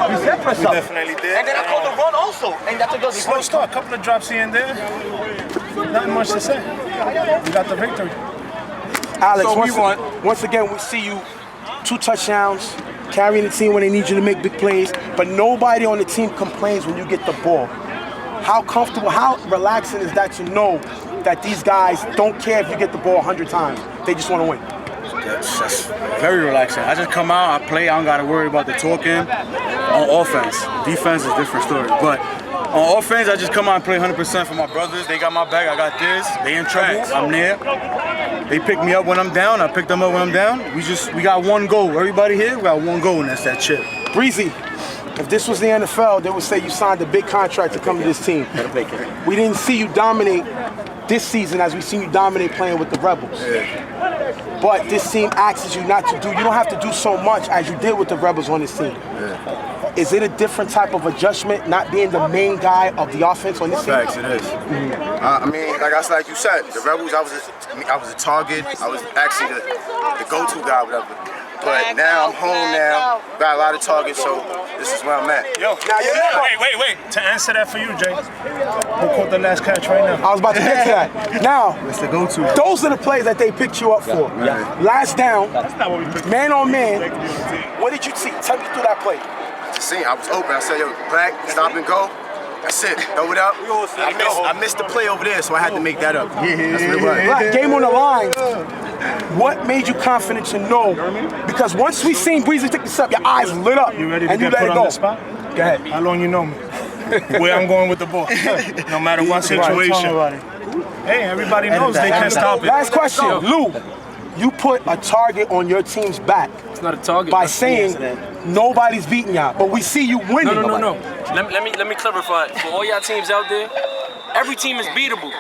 we definitely did. And then I called the run also, and that's a good Slow start, a couple of drops here and there. Nothing much to say. We got the victory. Alex, so once again, we see you 2 touchdowns, carrying the team when they need you to make big plays, but nobody on the team complains when you get the ball. How comfortable, how relaxing is that to know that these guys don't care if you get the ball 100 times, they just want to win? That's very relaxing. I just come out, I play, I don't got to worry about the talking. On offense, defense is a different story, but on offense, I just come out and play 100% for my brothers. They got my back, I got theirs. They in tracks, I'm there. They pick me up when I'm down, I pick them up when I'm down. We got one goal. Everybody here, we got one goal, and that's that chip. Breezy, if this was the NFL, they would say you signed a big contract to come to this team. We didn't see you dominate this season as we've seen you dominate playing with the Rebels. Yeah. But this team asks you not to do, you don't have to do so much as you did with the Rebels on this team. Yeah. Is it a different type of adjustment, not being the main guy of the offense on this team? Facts, it is. I mean, like you said, the Rebels, I was a target. I was actually the go-to guy, whatever. But now I'm home now, got a lot of targets, so this is where I'm at. Yo, wait. To answer that for you, Jay, who caught the last catch right now? I was about to get to that. Now, It's the go-to. those are the plays that they picked you up for. Yeah. Last down, That's not what we picked. man on man. What did you see? Take me through that play. I was open. I said, yo, Black, stop and go. That's it. Throw it up. I missed the play over there, so I had to make that up. That's what it was. Black, game on the line. What made you confident to know? Because once we seen Breezy take this up, your eyes lit up. You ready to and you get let put it on go. the spot? Go ahead. How long you know me? Where I'm going with the ball. No matter what situation. Hey, everybody knows they can't stop it. Last question, Lou. You put a target on your team's back. It's not a target. By saying nobody's beating y'all, but we see you winning. No. Let me clarify. For all y'all teams out there, every team is beatable.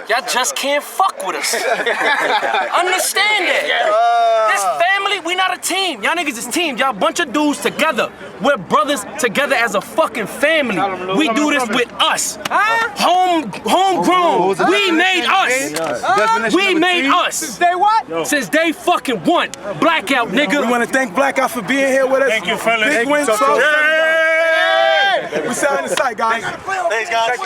Y'all just can't fuck with us. Understand that. This family, we not a team. Y'all niggas is teams. Y'all bunch of dudes together. We're brothers together as a fucking family. We do this with us. Homegrown. We made us. We made us. Since day what? Since day fucking one. Blackout, nigga. We want to thank Blackout for being here with us. Thank you, fellas. Big win. We sell in the sight, guys. Thanks, guys.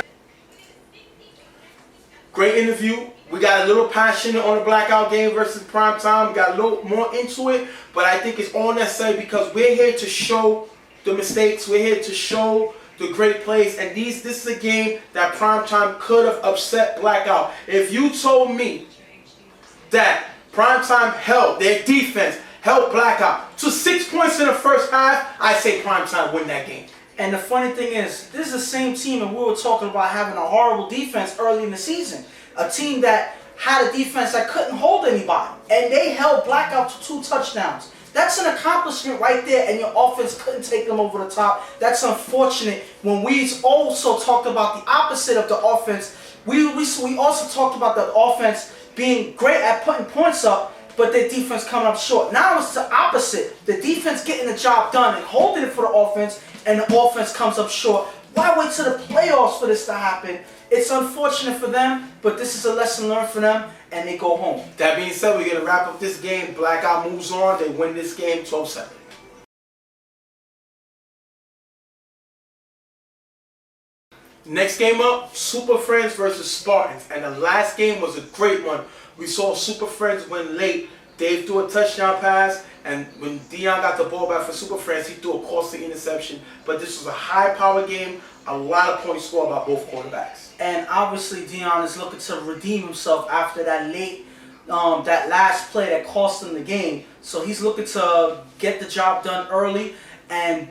Great interview. We got a little passionate on the Blackout game versus Prime Time. We got a little more into it, but I think it's all necessary because we're here to show the mistakes. We're here to show the great plays, and this is a game that Prime Time could have upset Blackout. If you told me that Prime Time held their defense, held Blackout to 6 points in the first half, I say Prime Time win that game. And the funny thing is, this is the same team, and we were talking about having a horrible defense early in the season. A team that had a defense that couldn't hold anybody. And they held Blackout to 2 touchdowns. That's an accomplishment right there, and your offense couldn't take them over the top. That's unfortunate. When we also talked about the opposite of the offense, we also talked about the offense being great at putting points up, but their defense coming up short. Now it's the opposite. The defense getting the job done and holding it for the offense, and the offense comes up short. Why wait till the playoffs for this to happen? It's unfortunate for them, but this is a lesson learned for them, and they go home. That being said, we're going to wrap up this game. Blackout moves on. They win this game 12-7. Next game up, Super Friends versus Spartans. And the last game was a great one. We saw Super Friends win late. Dave threw a touchdown pass, and when Dion got the ball back for Super Friends, he threw a costly interception. But this was a high-power game. A lot of points scored by both quarterbacks. And obviously Dion is looking to redeem himself after that that last play that cost him the game. So he's looking to get the job done early and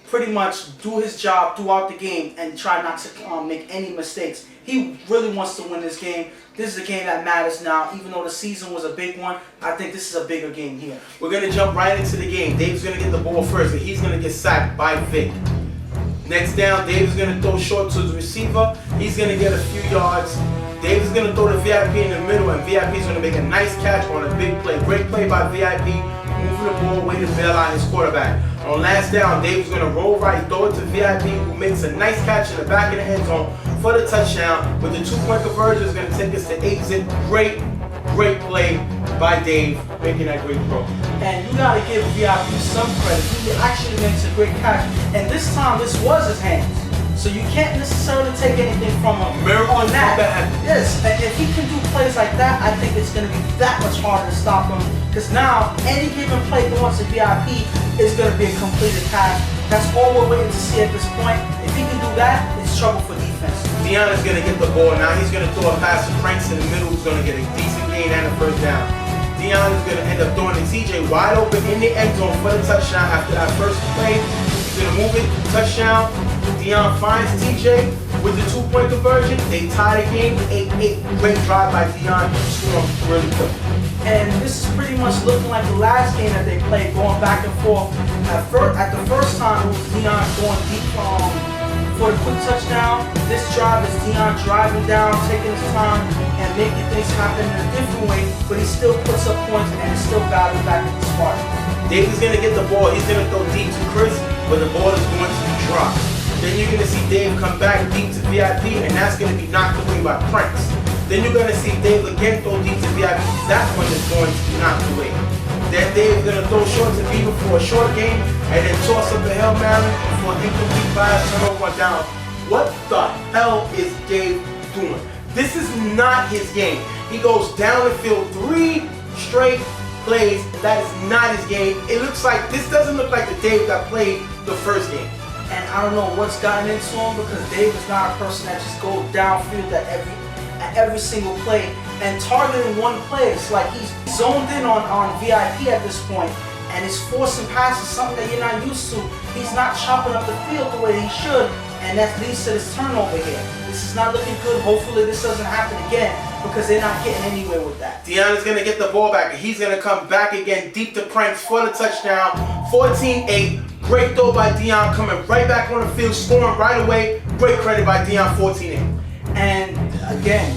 pretty much do his job throughout the game and try not to make any mistakes. He really wants to win this game. This is a game that matters now. Even though the season was a big one, I think this is a bigger game here. We're going to jump right into the game. Dave's going to get the ball first, and he's going to get sacked by Vic. Next down, Dave is going to throw short to the receiver. He's going to get a few yards. Dave is going to throw the VIP in the middle, and VIP is going to make a nice catch on a big play. Great play by VIP, moving the ball away to bail out his quarterback. On last down, Dave is going to roll right, throw it to VIP, who makes a nice catch in the back of the end zone for the touchdown. With the 2-point conversion, is going to take us to 8-zip. Great play by Dave, making that great throw. And you got to give VIP some credit. He actually makes a great catch. And this time, this was his hands. So you can't necessarily take anything from him on that. Yes, and if he can do plays like that, I think it's going to be that much harder to stop him. Because now, any given play going to VIP is going to be a completed pass. That's all we're waiting to see at this point. If he can do that, it's trouble for defense. Dion is going to get the ball. Now he's going to throw a pass to Franks in the middle, who's going to get a decent gain and a first down. Dion is going to end up throwing the TJ wide open in the end zone for the touchdown after that first play. He's going to move it, touchdown. Dion finds TJ with the 2-point conversion. They tie the game with 8-8. Great drive by Dion. Scored really quick. And this is pretty much looking like the last game that they played, going back and forth. At the first time, it was Dion going deep for the quick touchdown. This drive is Dion driving down, taking his time, and making things happen in a different way, but he still puts up points and is still battling back with the Spartans. Dave is going to get the ball. He's going to throw deep to Chris, but the ball is going to be dropped. Then you're going to see Dave come back deep to VIP, and that's going to be knocked away by Prince. Then you're going to see Dave again throw deep to VIP. That one is going to be knocked away. Then Dave's going to throw short to Beaver for a short game, and then toss up the Hail Mary for an incomplete pass, turnover down. What the hell is Dave doing? This is not his game. He goes down the field 3 straight plays. That is not his game. It looks like, this doesn't look like the Dave that played the first game. And I don't know what's gotten into him, because Dave is not a person that just goes downfield at every single play and targeting one play. It's like he's zoned in on VIP at this point, and is forcing passes, something that you're not used to. He's not chopping up the field the way he should, and that leads to this turnover here. This is not looking good. Hopefully this doesn't happen again, because they're not getting anywhere with that. Dion is going to get the ball back, and he's going to come back again deep to Pranks for the touchdown. 14-8. Great throw by Dion, coming right back on the field, scoring right away. Great credit by Dion, 14-8. And again,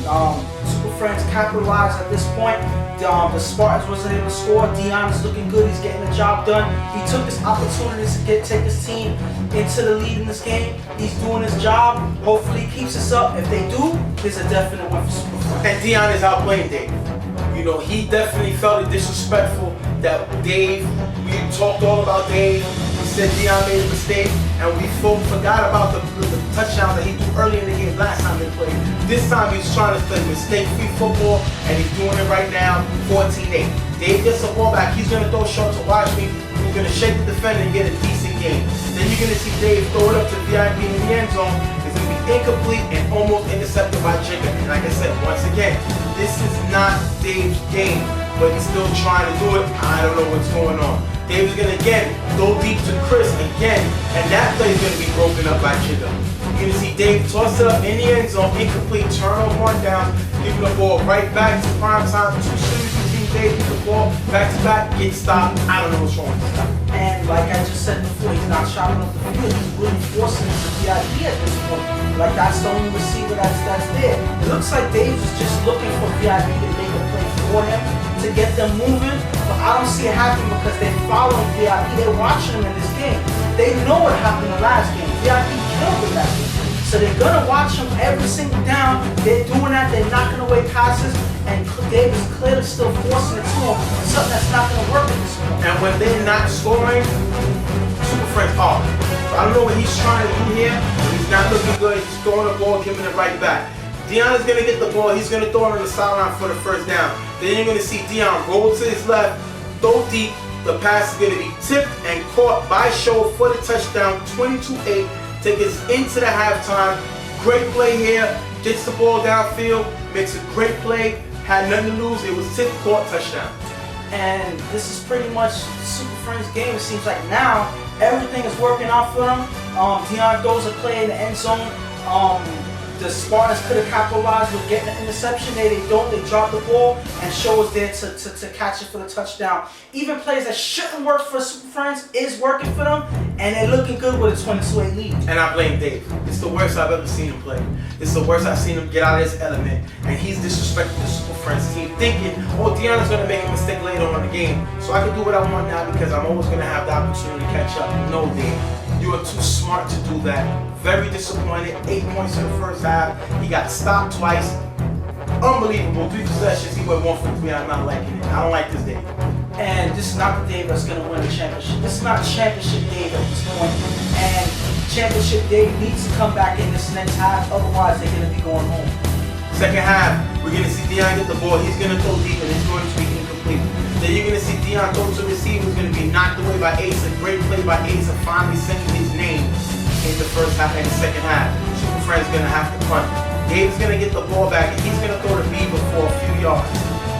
Super Friends capitalized at this point. The Spartans wasn't able to score. Dion is looking good. He's getting the job done. He took this opportunity to take his team into the lead in this game. He's doing his job. Hopefully he keeps us up. If they do, there's a definite win for Super Friends. And Dion is outplaying Dave. You know, he definitely felt it disrespectful that Dave, we talked all about Dave. We said Dion made a mistake, and we forgot about the touchdown that he threw early in the game last time they played. This time he's trying to play mistake-free football, and he's doing it right now, 14-8. Dave gets the ball back. He's going to throw short to watch me. He's going to shake the defender and get a decent game. Then you're going to see Dave throw it up to VIP in the end zone. It's going to be incomplete and almost intercepted by Jacob. And like I said, once again, this is not Dave's game, but he's still trying to do it. I don't know what's going on. Dave is going to again go deep to Chris again, and that play is going to be broken up by Jacob. You're going to see Dave toss it up in the end zone, incomplete, turnover, one down, giving the ball right back to prime time. Two shooters between Dave with the ball, back to back, get stopped. I don't know what's wrong with this. And like I just said before, he's not chopping up the field. He's really forcing it to VIP at this point. Like that's the only receiver that's there. It looks like Dave is just looking for VIP to make a play for him to get them moving, but I don't see it happening because they're following VIP. They're watching him in this game. They know what happened in the last game. VIP killed him that game. So they're gonna watch him every single down. They're doing that. They're knocking away passes, and Dave is clearly still forcing it to him. Something that's not gonna work at this point. And when they're not scoring, Super Friends are. So I don't know what he's trying to do here, but he's not looking good. He's throwing the ball, giving it right back. Dion is going to get the ball. He's going to throw it on the sideline for the first down. Then you're going to see Dion roll to his left, throw deep. The pass is going to be tipped and caught by Show for the touchdown, 22-8. Take us into the halftime. Great play here. Gets the ball downfield. Makes a great play. Had nothing to lose. It was tipped, caught, touchdown. And this is pretty much the Super Friends game. It seems like now everything is working out for them. Dion throws a play in the end zone. The Spartans could have capitalized with getting an interception. They don't. They drop the ball, and Show is there to catch it for the touchdown. Even plays that shouldn't work for Super Friends is working for them, and they're looking good with a 22-8 lead. And I blame Dave. It's the worst I've ever seen him play. It's the worst I've seen him get out of his element, and he's disrespecting the Super Friends team, thinking, oh, Deonna's going to make a mistake later on in the game, so I can do what I want now because I'm always going to have the opportunity to catch up. No, Dave. You are too smart to do that. Very disappointed. 8 points in the first half. He got stopped twice. Unbelievable. 3 possessions. He went 1 for 3. I'm not liking it. I don't like this Dave. And this is not the Dave that's going to win the championship. This is not championship Dave at this point. And championship Dave needs to come back in this next half. Otherwise, they're going to be going home. Second half, we're going to see Dion get the ball. He's going to throw deep, and it's going to be incomplete. Then you're going to see Dion throw to receiver. He's going to be knocked away by Ace. A great play by Ace of finally sending his name in the first half and the second half. Super Friends going to have to punt. Dave's going to get the ball back, and he's going to throw the Beaver for a few yards.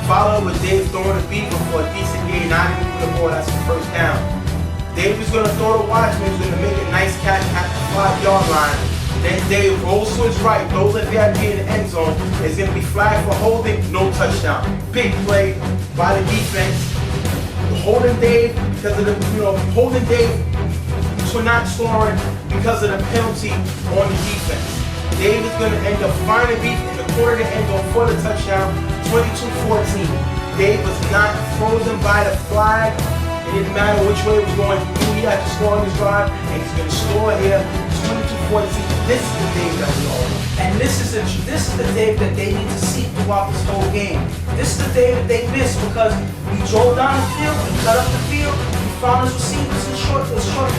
Follow with Dave throwing the Beaver for a decent gain. Not even with the ball. That's the first down. Dave is going to throw the Watchman. He's going to make a nice catch at the 5-yard line. Then Dave rolls to his right, throws at VIP in the end zone. It's going to be flagged for holding, no touchdown. Big play by the defense. Holding Dave because of the, holding Dave for not scoring because of the penalty on the defense. Dave is going to end up finding beef in the corner of the end zone for the touchdown, 22-14. Dave was not frozen by the flag. It didn't matter which way it was going. He knew he had to score on his drive, and he's going to score here, 22-14. This is the Dave that we all know. And this is the Dave that they need to see throughout this whole game. This is the Dave that they missed because we drove down the field, we cut up the field, we found his receivers in short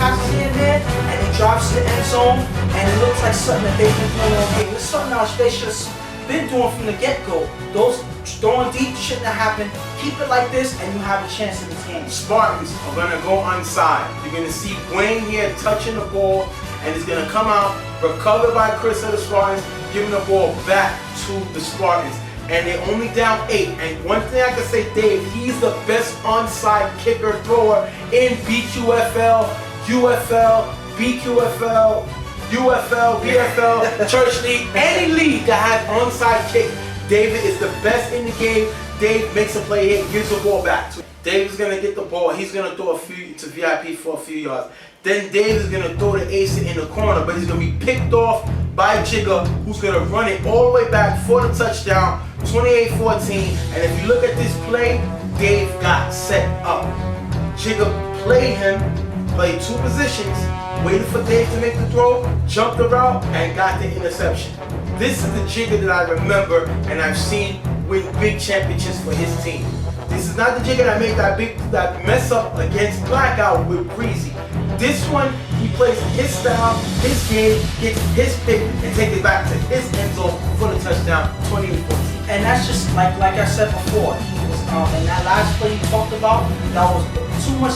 passes here and there, and he drops to the end zone, and it looks like something that they've been doing all game. This is something else they should have been doing from the get-go. Those throwing deep shouldn't have happened. Keep it like this, and you have a chance in this game. Spartans are going to go onside. You're going to see Wayne here touching the ball, and he's going to come out, recovered by Chris of the Spartans, giving the ball back to the Spartans. and they're only down 8. And one thing I can say, Dave, he's the best onside kicker thrower in BQFL, UFL, BQFL, UFL, BFL, Church League, any league that has onside kick. David is the best in the game. Dave makes a play here, gives the ball back. Dave is gonna get the ball. He's gonna throw a few to VIP for a few yards. Then Dave is gonna throw the ace in the corner, but he's gonna be picked off by Jigga, who's gonna run it all the way back for the touchdown, 28-14. And if you look at this play, Dave got set up. Jigga played him, played 2 positions, waited for Dave to make the throw, jumped the route, and got the interception. This is the Jigga that I remember and I've seen win big championships for his team. This is not the Jigga that made that mess up against Blackout with Breezy. This one, he plays his style, his game, gets his pick, and takes it back to his end zone for the touchdown, 28-14. And that's just like I said before. He was in that last play you talked about, that was too much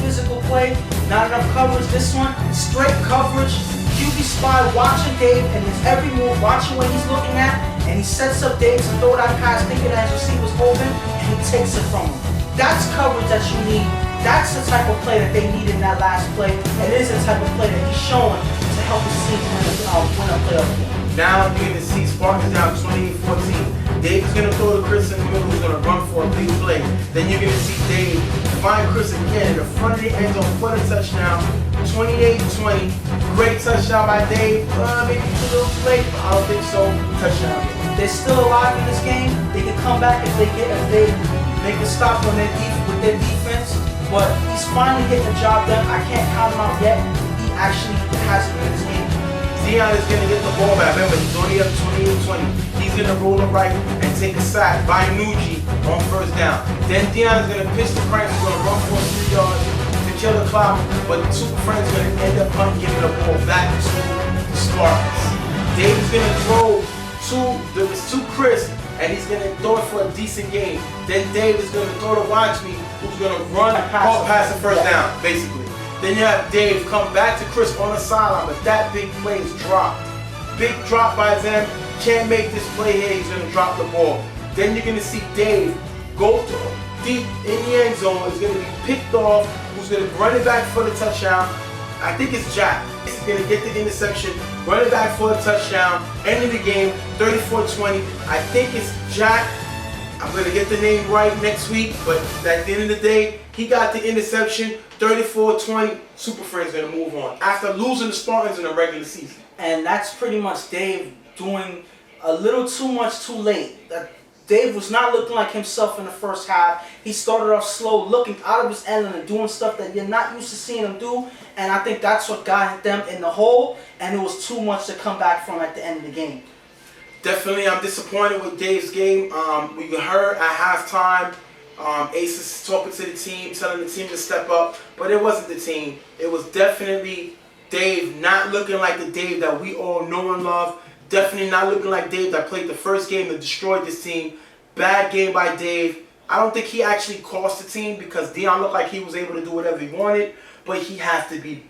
physical play, not enough coverage. This one, straight coverage, QB spy watching Dave and his every move, watching what he's looking at, and he sets up Dave to throw that pass thinking that his receiver's open, and he takes it from him. That's coverage that you need. That's the type of play that they needed in that last play, and it is the type of play that he's showing to help his team win a playoff game. Now you're going to see Spartans down 28-14. Dave is going to throw to Chris in the middle, who's going to run for a big play. Then you're going to see Dave find Chris again in the front of the end zone for the touchdown, 28-20. Great touchdown by Dave. Maybe a little too late, but I don't think so. Touchdown. They're still alive in this game. They can come back if they make a stop on their defense. But he's finally getting the job done. I can't count him out yet. He actually has it in this game. Dion is going to get the ball back. Remember, he's only up 28-20. He's going to roll it right and take a sack by Nuji on first down. Then Dion is going to pitch the Franks, who's going to run for 3 yards to kill the clock. But the Super Friends are going to end up giving the ball back to the Spartans. Dave's going to throw to Chris, and he's going to throw it for a decent game. Then Dave is going to throw to Watch Me, who's going to run past the first down, basically. Then you have Dave come back to Chris on the sideline, but that big play is dropped. Big drop by them. Can't make this play here. He's going to drop the ball. Then you're going to see Dave go deep in the end zone. Is going to be picked off. Who's going to run it back for the touchdown? I think it's Jack. He's going to get the interception, run it back for a touchdown, ending the game 34-20. I think it's Jack. I'm going to get the name right next week, but at the end of the day, he got the interception, 34-20. Super Friends going to move on after losing the Spartans in the regular season. And that's pretty much Dave doing a little too much too late. Dave was not looking like himself in the first half. He started off slow, looking out of his element and doing stuff that you're not used to seeing him do. And I think that's what got them in the hole, and it was too much to come back from at the end of the game. Definitely, I'm disappointed with Dave's game. We heard at halftime, Ace is talking to the team, telling the team to step up, but it wasn't the team. It was definitely Dave not looking like the Dave that we all know and love. Definitely not looking like Dave that played the first game that destroyed this team. Bad game by Dave. I don't think he actually cost the team because Dion looked like he was able to do whatever he wanted, but he has to be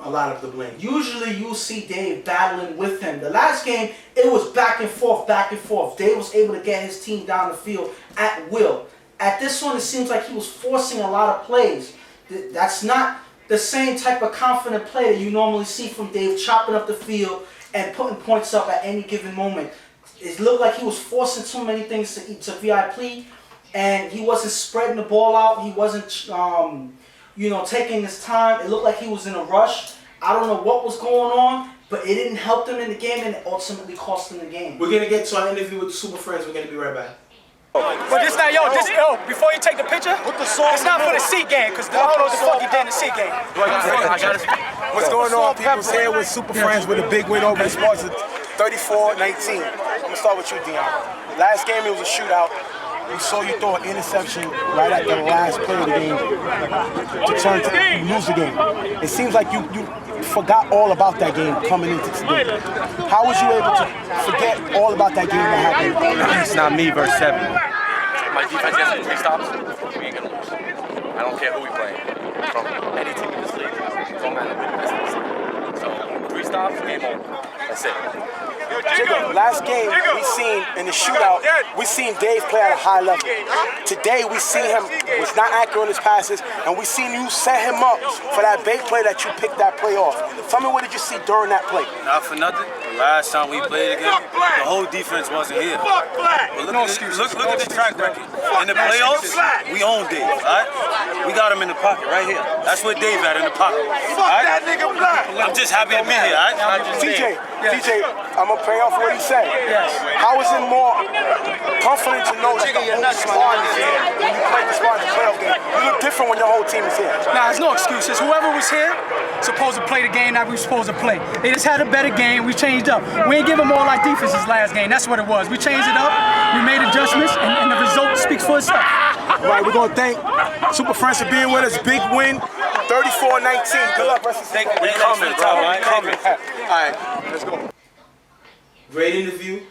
a lot of the blame. Usually you see Dave battling with him. The last game, it was back and forth, back and forth. Dave was able to get his team down the field at will. At this one, it seems like he was forcing a lot of plays. That's not the same type of confident play that you normally see from Dave, chopping up the field and putting points up at any given moment. It looked like he was forcing too many things to VIP, and he wasn't spreading the ball out. He wasn't, taking his time. It looked like he was in a rush. I don't know what was going on, but it didn't help them in the game, and it ultimately cost them the game. We're going to get to our interview with Super Friends. We're going to be right back. But this not, before you take the picture, it's not for the seat game, because I don't know what the fuck you did in the seat game. What's going on, people? Here with Super Friends with a big win over the Spartans, 34-19. I'm going to start with you, Dion. Last game, it was a shootout. We saw you throw an interception right at the last play of the game to lose the game. It seems like you forgot all about that game coming into today. How was you able to forget all about that game that happened? It's not me versus 7. My defense has 3 stops. We ain't gonna lose. I don't care who we play. From any team in this league, it don't matter who we play. So 3 stops, game over. That's it. Last game we seen in the shootout, we seen Dave play at a high level. Today we see him was not accurate on his passes, and we seen you set him up for that bait play that you picked that play off. Tell me, what did you see during that play? Not for nothing. The last time we played again, the whole defense wasn't here. But look at the track record. In the playoffs, we own Dave, all right? We got him in the pocket right here. That's where Dave at, in the pocket. Fuck that nigga Black. I'm just happy to be here, all right? TJ, I'm gonna pay off what he said. Yes. How is it more confident to know that the whole Spartans is here when you play the Spartans playoff game? You look different when your whole team is here. Nah, there's no excuses. Whoever was here supposed to play the game that we were supposed to play. They just had a better game. We changed up. We ain't give them all our defenses last game. That's what it was. We changed it up. We made adjustments, and the result speaks for itself. Right, we're gonna thank Super Friends for being with us. Big win, 34-19. Good luck, rest of the season. We coming, bro. We coming. All right, let's go. Great interview.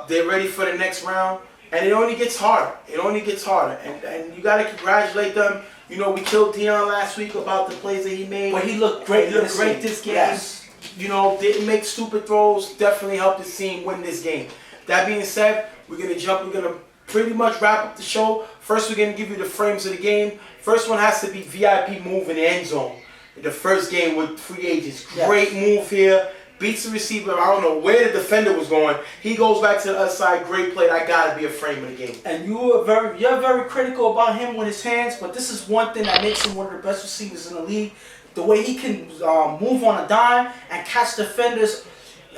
They're ready for the next round, and it only gets harder. It only gets harder, and you got to congratulate them. You know, we killed Dion last week about the plays that he made. But he looked great. He looked great this game. Yes. You know, didn't make stupid throws. Definitely helped his team win this game. That being said, we're gonna pretty much wrap up the show. First, we're gonna give you the frames of the game. First one has to be VIP move in the end zone. The first game with free agents. Great move here. Beats the receiver. I don't know where the defender was going. He goes back to the other side. Great play. That gotta be a frame of the game. And you're very critical about him with his hands, but this is one thing that makes him one of the best receivers in the league. The way he can move on a dime and catch defenders.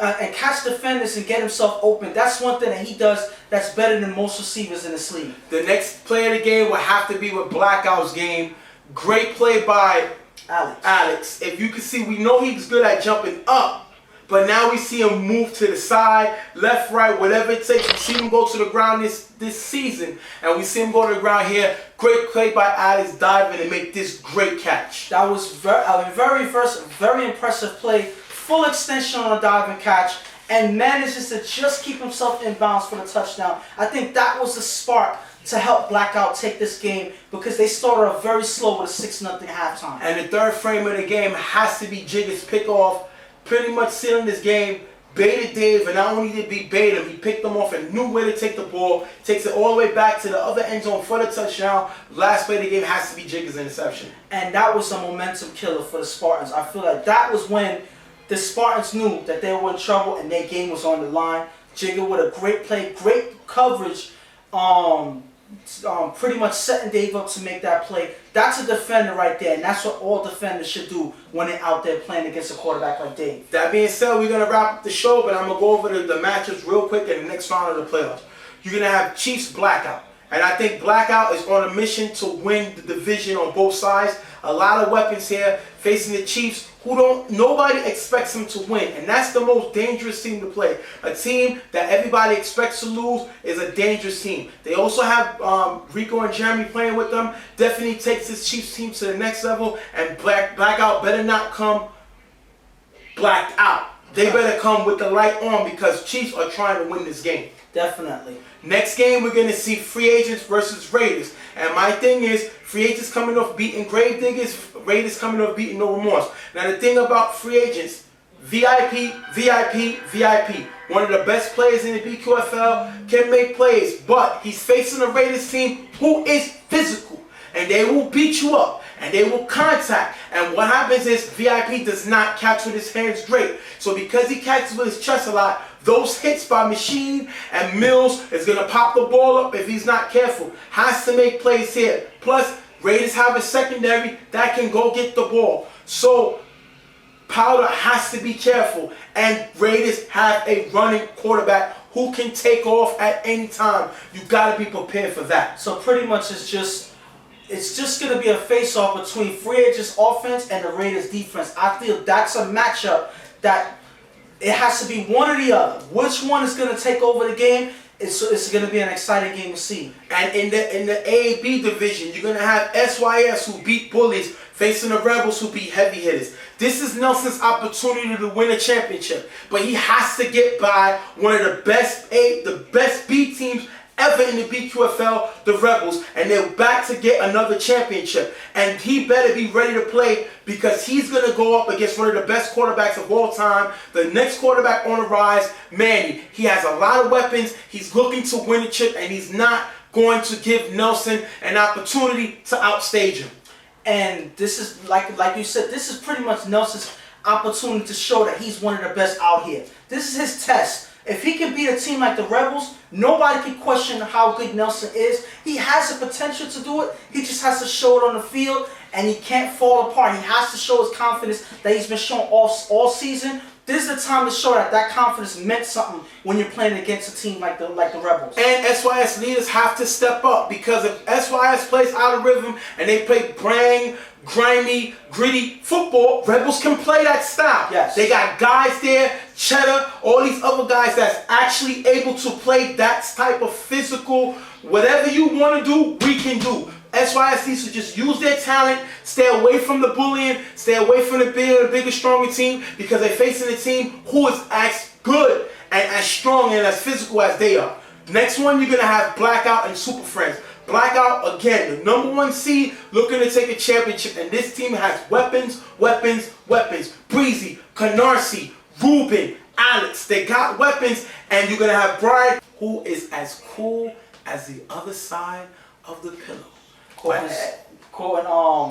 And get himself open. That's one thing that he does that's better than most receivers in this league. The next play of the game will have to be with Blackout's game. Great play by Alex. If you can see, we know he's good at jumping up, but now we see him move to the side, left, right, whatever it takes. We see him go to the ground this season, and we see him go to the ground here. Great play by Alex, diving and make this great catch. That was very impressive play. Full extension on a dive and catch, and manages to just keep himself in bounds for the touchdown. I think that was the spark to help Blackout take this game, because they started off very slow with a 6-0 halftime. And the third frame of the game has to be Jigga's pickoff, pretty much sealing this game. Baited Dave, and not only did he bait him, he picked him off and knew where to take the ball. Takes it all the way back to the other end zone for the touchdown. Last play of the game has to be Jigga's interception. And that was a momentum killer for the Spartans. I feel like that was when the Spartans knew that they were in trouble and their game was on the line. Jigga with a great play, great coverage, pretty much setting Dave up to make that play. That's a defender right there, and that's what all defenders should do when they're out there playing against a quarterback like Dave. That being said, we're going to wrap up the show, but I'm going to go over the matchups real quick in the next round of the playoffs. You're going to have Chiefs Blackout, and I think Blackout is on a mission to win the division on both sides. A lot of weapons here facing the Chiefs, who nobody expects them to win, and that's the most dangerous team to play. A team that everybody expects to lose is a dangerous team. They also have Rico and Jeremy playing with them. Definitely takes this Chiefs team to the next level, and Blackout better not come blacked out. They better come with the light on, because Chiefs are trying to win this game. Definitely. Next game, we're going to see free agents versus Raiders. And my thing is, free agents coming off beating Gravediggers, Raiders coming off beating No Remorse. Now, the thing about free agents, VIP, VIP, VIP. One of the best players in the BQFL, can make plays, but he's facing a Raiders team who is physical. And they will beat you up, and they will contact. And what happens is, VIP does not catch with his hands great. So because he catches with his chest a lot, those hits by Machine and Mills is going to pop the ball up if he's not careful. Has to make plays here. Plus, Raiders have a secondary that can go get the ball. So, Powder has to be careful. And Raiders have a running quarterback who can take off at any time. You got to be prepared for that. So pretty much it's just going to be a face-off between free agents offense and the Raiders defense. I feel that's a matchup that it has to be one or the other. Which one is going to take over the game? It's going to be an exciting game to see. And in the A-B division, you're going to have SYS who beat Bullies facing the Rebels who beat Heavy Hitters. This is Nelson's opportunity to win a championship, but he has to get by one of the best B teams ever in the BQFL, the Rebels, and they're back to get another championship. And he better be ready to play because he's going to go up against one of the best quarterbacks of all time, the next quarterback on the rise, Manny. He has a lot of weapons. He's looking to win a chip, and he's not going to give Nelson an opportunity to outstage him. And this is, like you said, this is pretty much Nelson's opportunity to show that he's one of the best out here. This is his test. If he can beat a team like the Rebels, nobody can question how good Nelson is. He has the potential to do it. He just has to show it on the field, and he can't fall apart. He has to show his confidence that he's been showing all season. This is the time to show that confidence meant something when you're playing against a team like the Rebels. And SYS leaders have to step up, because if SYS plays out of rhythm and they play grimy, gritty football, Rebels can play that style. Yes. They got guys there, Cheddar, all these other guys that's actually able to play that type of physical, whatever you want to do, we can do. SYS needs to just use their talent, stay away from the bullying, stay away from the bigger, stronger team, because they're facing a team who is as good and as strong and as physical as they are. Next one, you're going to have Blackout and Super Friends. Blackout, again, the #1 seed, looking to take a championship, and this team has weapons. Breezy, Canarsie, Ruben, Alex, they got weapons, and you're going to have Brian, who is as cool as the other side of the pillow.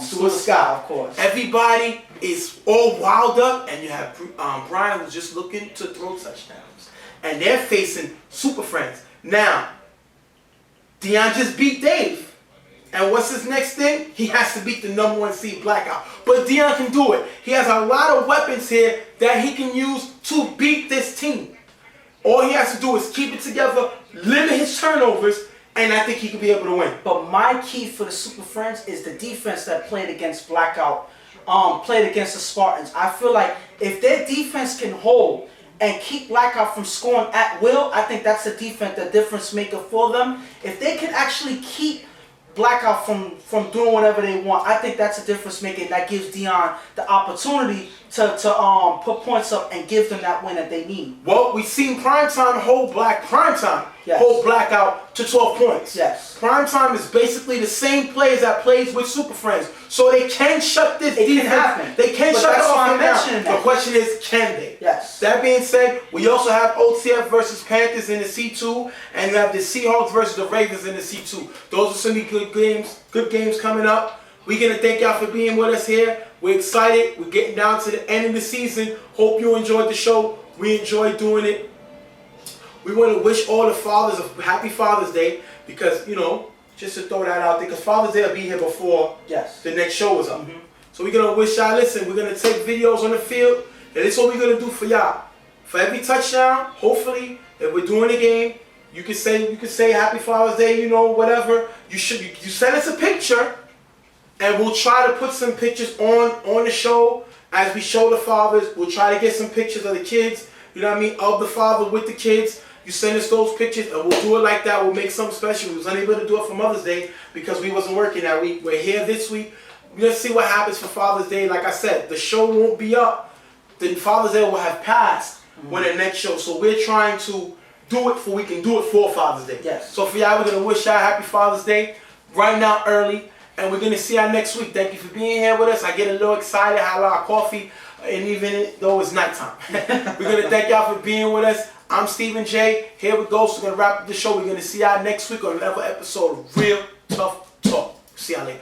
Stuart Scott, of course. Everybody is all wild up, and you have Brian, who's just looking to throw touchdowns. And they're facing Super Friends. Now, Dion just beat Dave. And what's his next thing? He has to beat the #1 seed Blackout. But Dion can do it. He has a lot of weapons here that he can use to beat this team. All he has to do is keep it together, limit his turnovers, and I think he could be able to win. But my key for the Super Friends is the defense that played against Blackout, played against the Spartans. I feel like if their defense can hold and keep Blackout from scoring at will, I think that's the defense, the difference maker for them. If they can actually keep Blackout from doing whatever they want, I think that's a difference maker, and that gives Dion the opportunity to put points up and give them that win that they need. Well, we've seen Primetime hold Blackout to 12 points. Yes. Primetime is basically the same players that plays with Super Friends, so they can shut this defense. It can happen. They can But shut that's it why I'm off down. mentioning that. The question is, can they? Yes. That being said, we also have OTF versus Panthers in the C2, and we have the Seahawks versus the Ravens in the C2. Those are some good games coming up. We're going to thank y'all for being with us here. We're excited. We're getting down to the end of the season. Hope you enjoyed the show. We enjoyed doing it. We want to wish all the fathers a happy Father's Day, because, you know, just to throw that out there, because Father's Day will be here before the next show is up. So we're going to wish y'all, listen, we're going to take videos on the field, and this is what we're going to do for y'all. For every touchdown, hopefully, if we're doing a game, you can say Happy Father's Day, you know, whatever. You send us a picture, and we'll try to put some pictures on the show as we show the fathers. We'll try to get some pictures of the kids, you know what I mean, of the father with the kids. You send us those pictures, and we'll do it like that. We'll make something special. We was unable to do it for Mother's Day because we wasn't working that week. We're here this week. Let's see what happens for Father's Day. Like I said, the show won't be up. The Father's Day will have passed when the next show. So we're trying to do it we can do it for Father's Day. Yes. So for y'all, we're going to wish y'all Happy Father's Day right now early. And we're going to see y'all next week. Thank you for being here with us. I get a little excited, have a lot of coffee, and even though it's nighttime. We're going to thank y'all for being with us. I'm Stephen J. Here we go. So we're going to wrap up the show. We're going to see y'all next week on another episode of Real Tough Talk. See y'all later.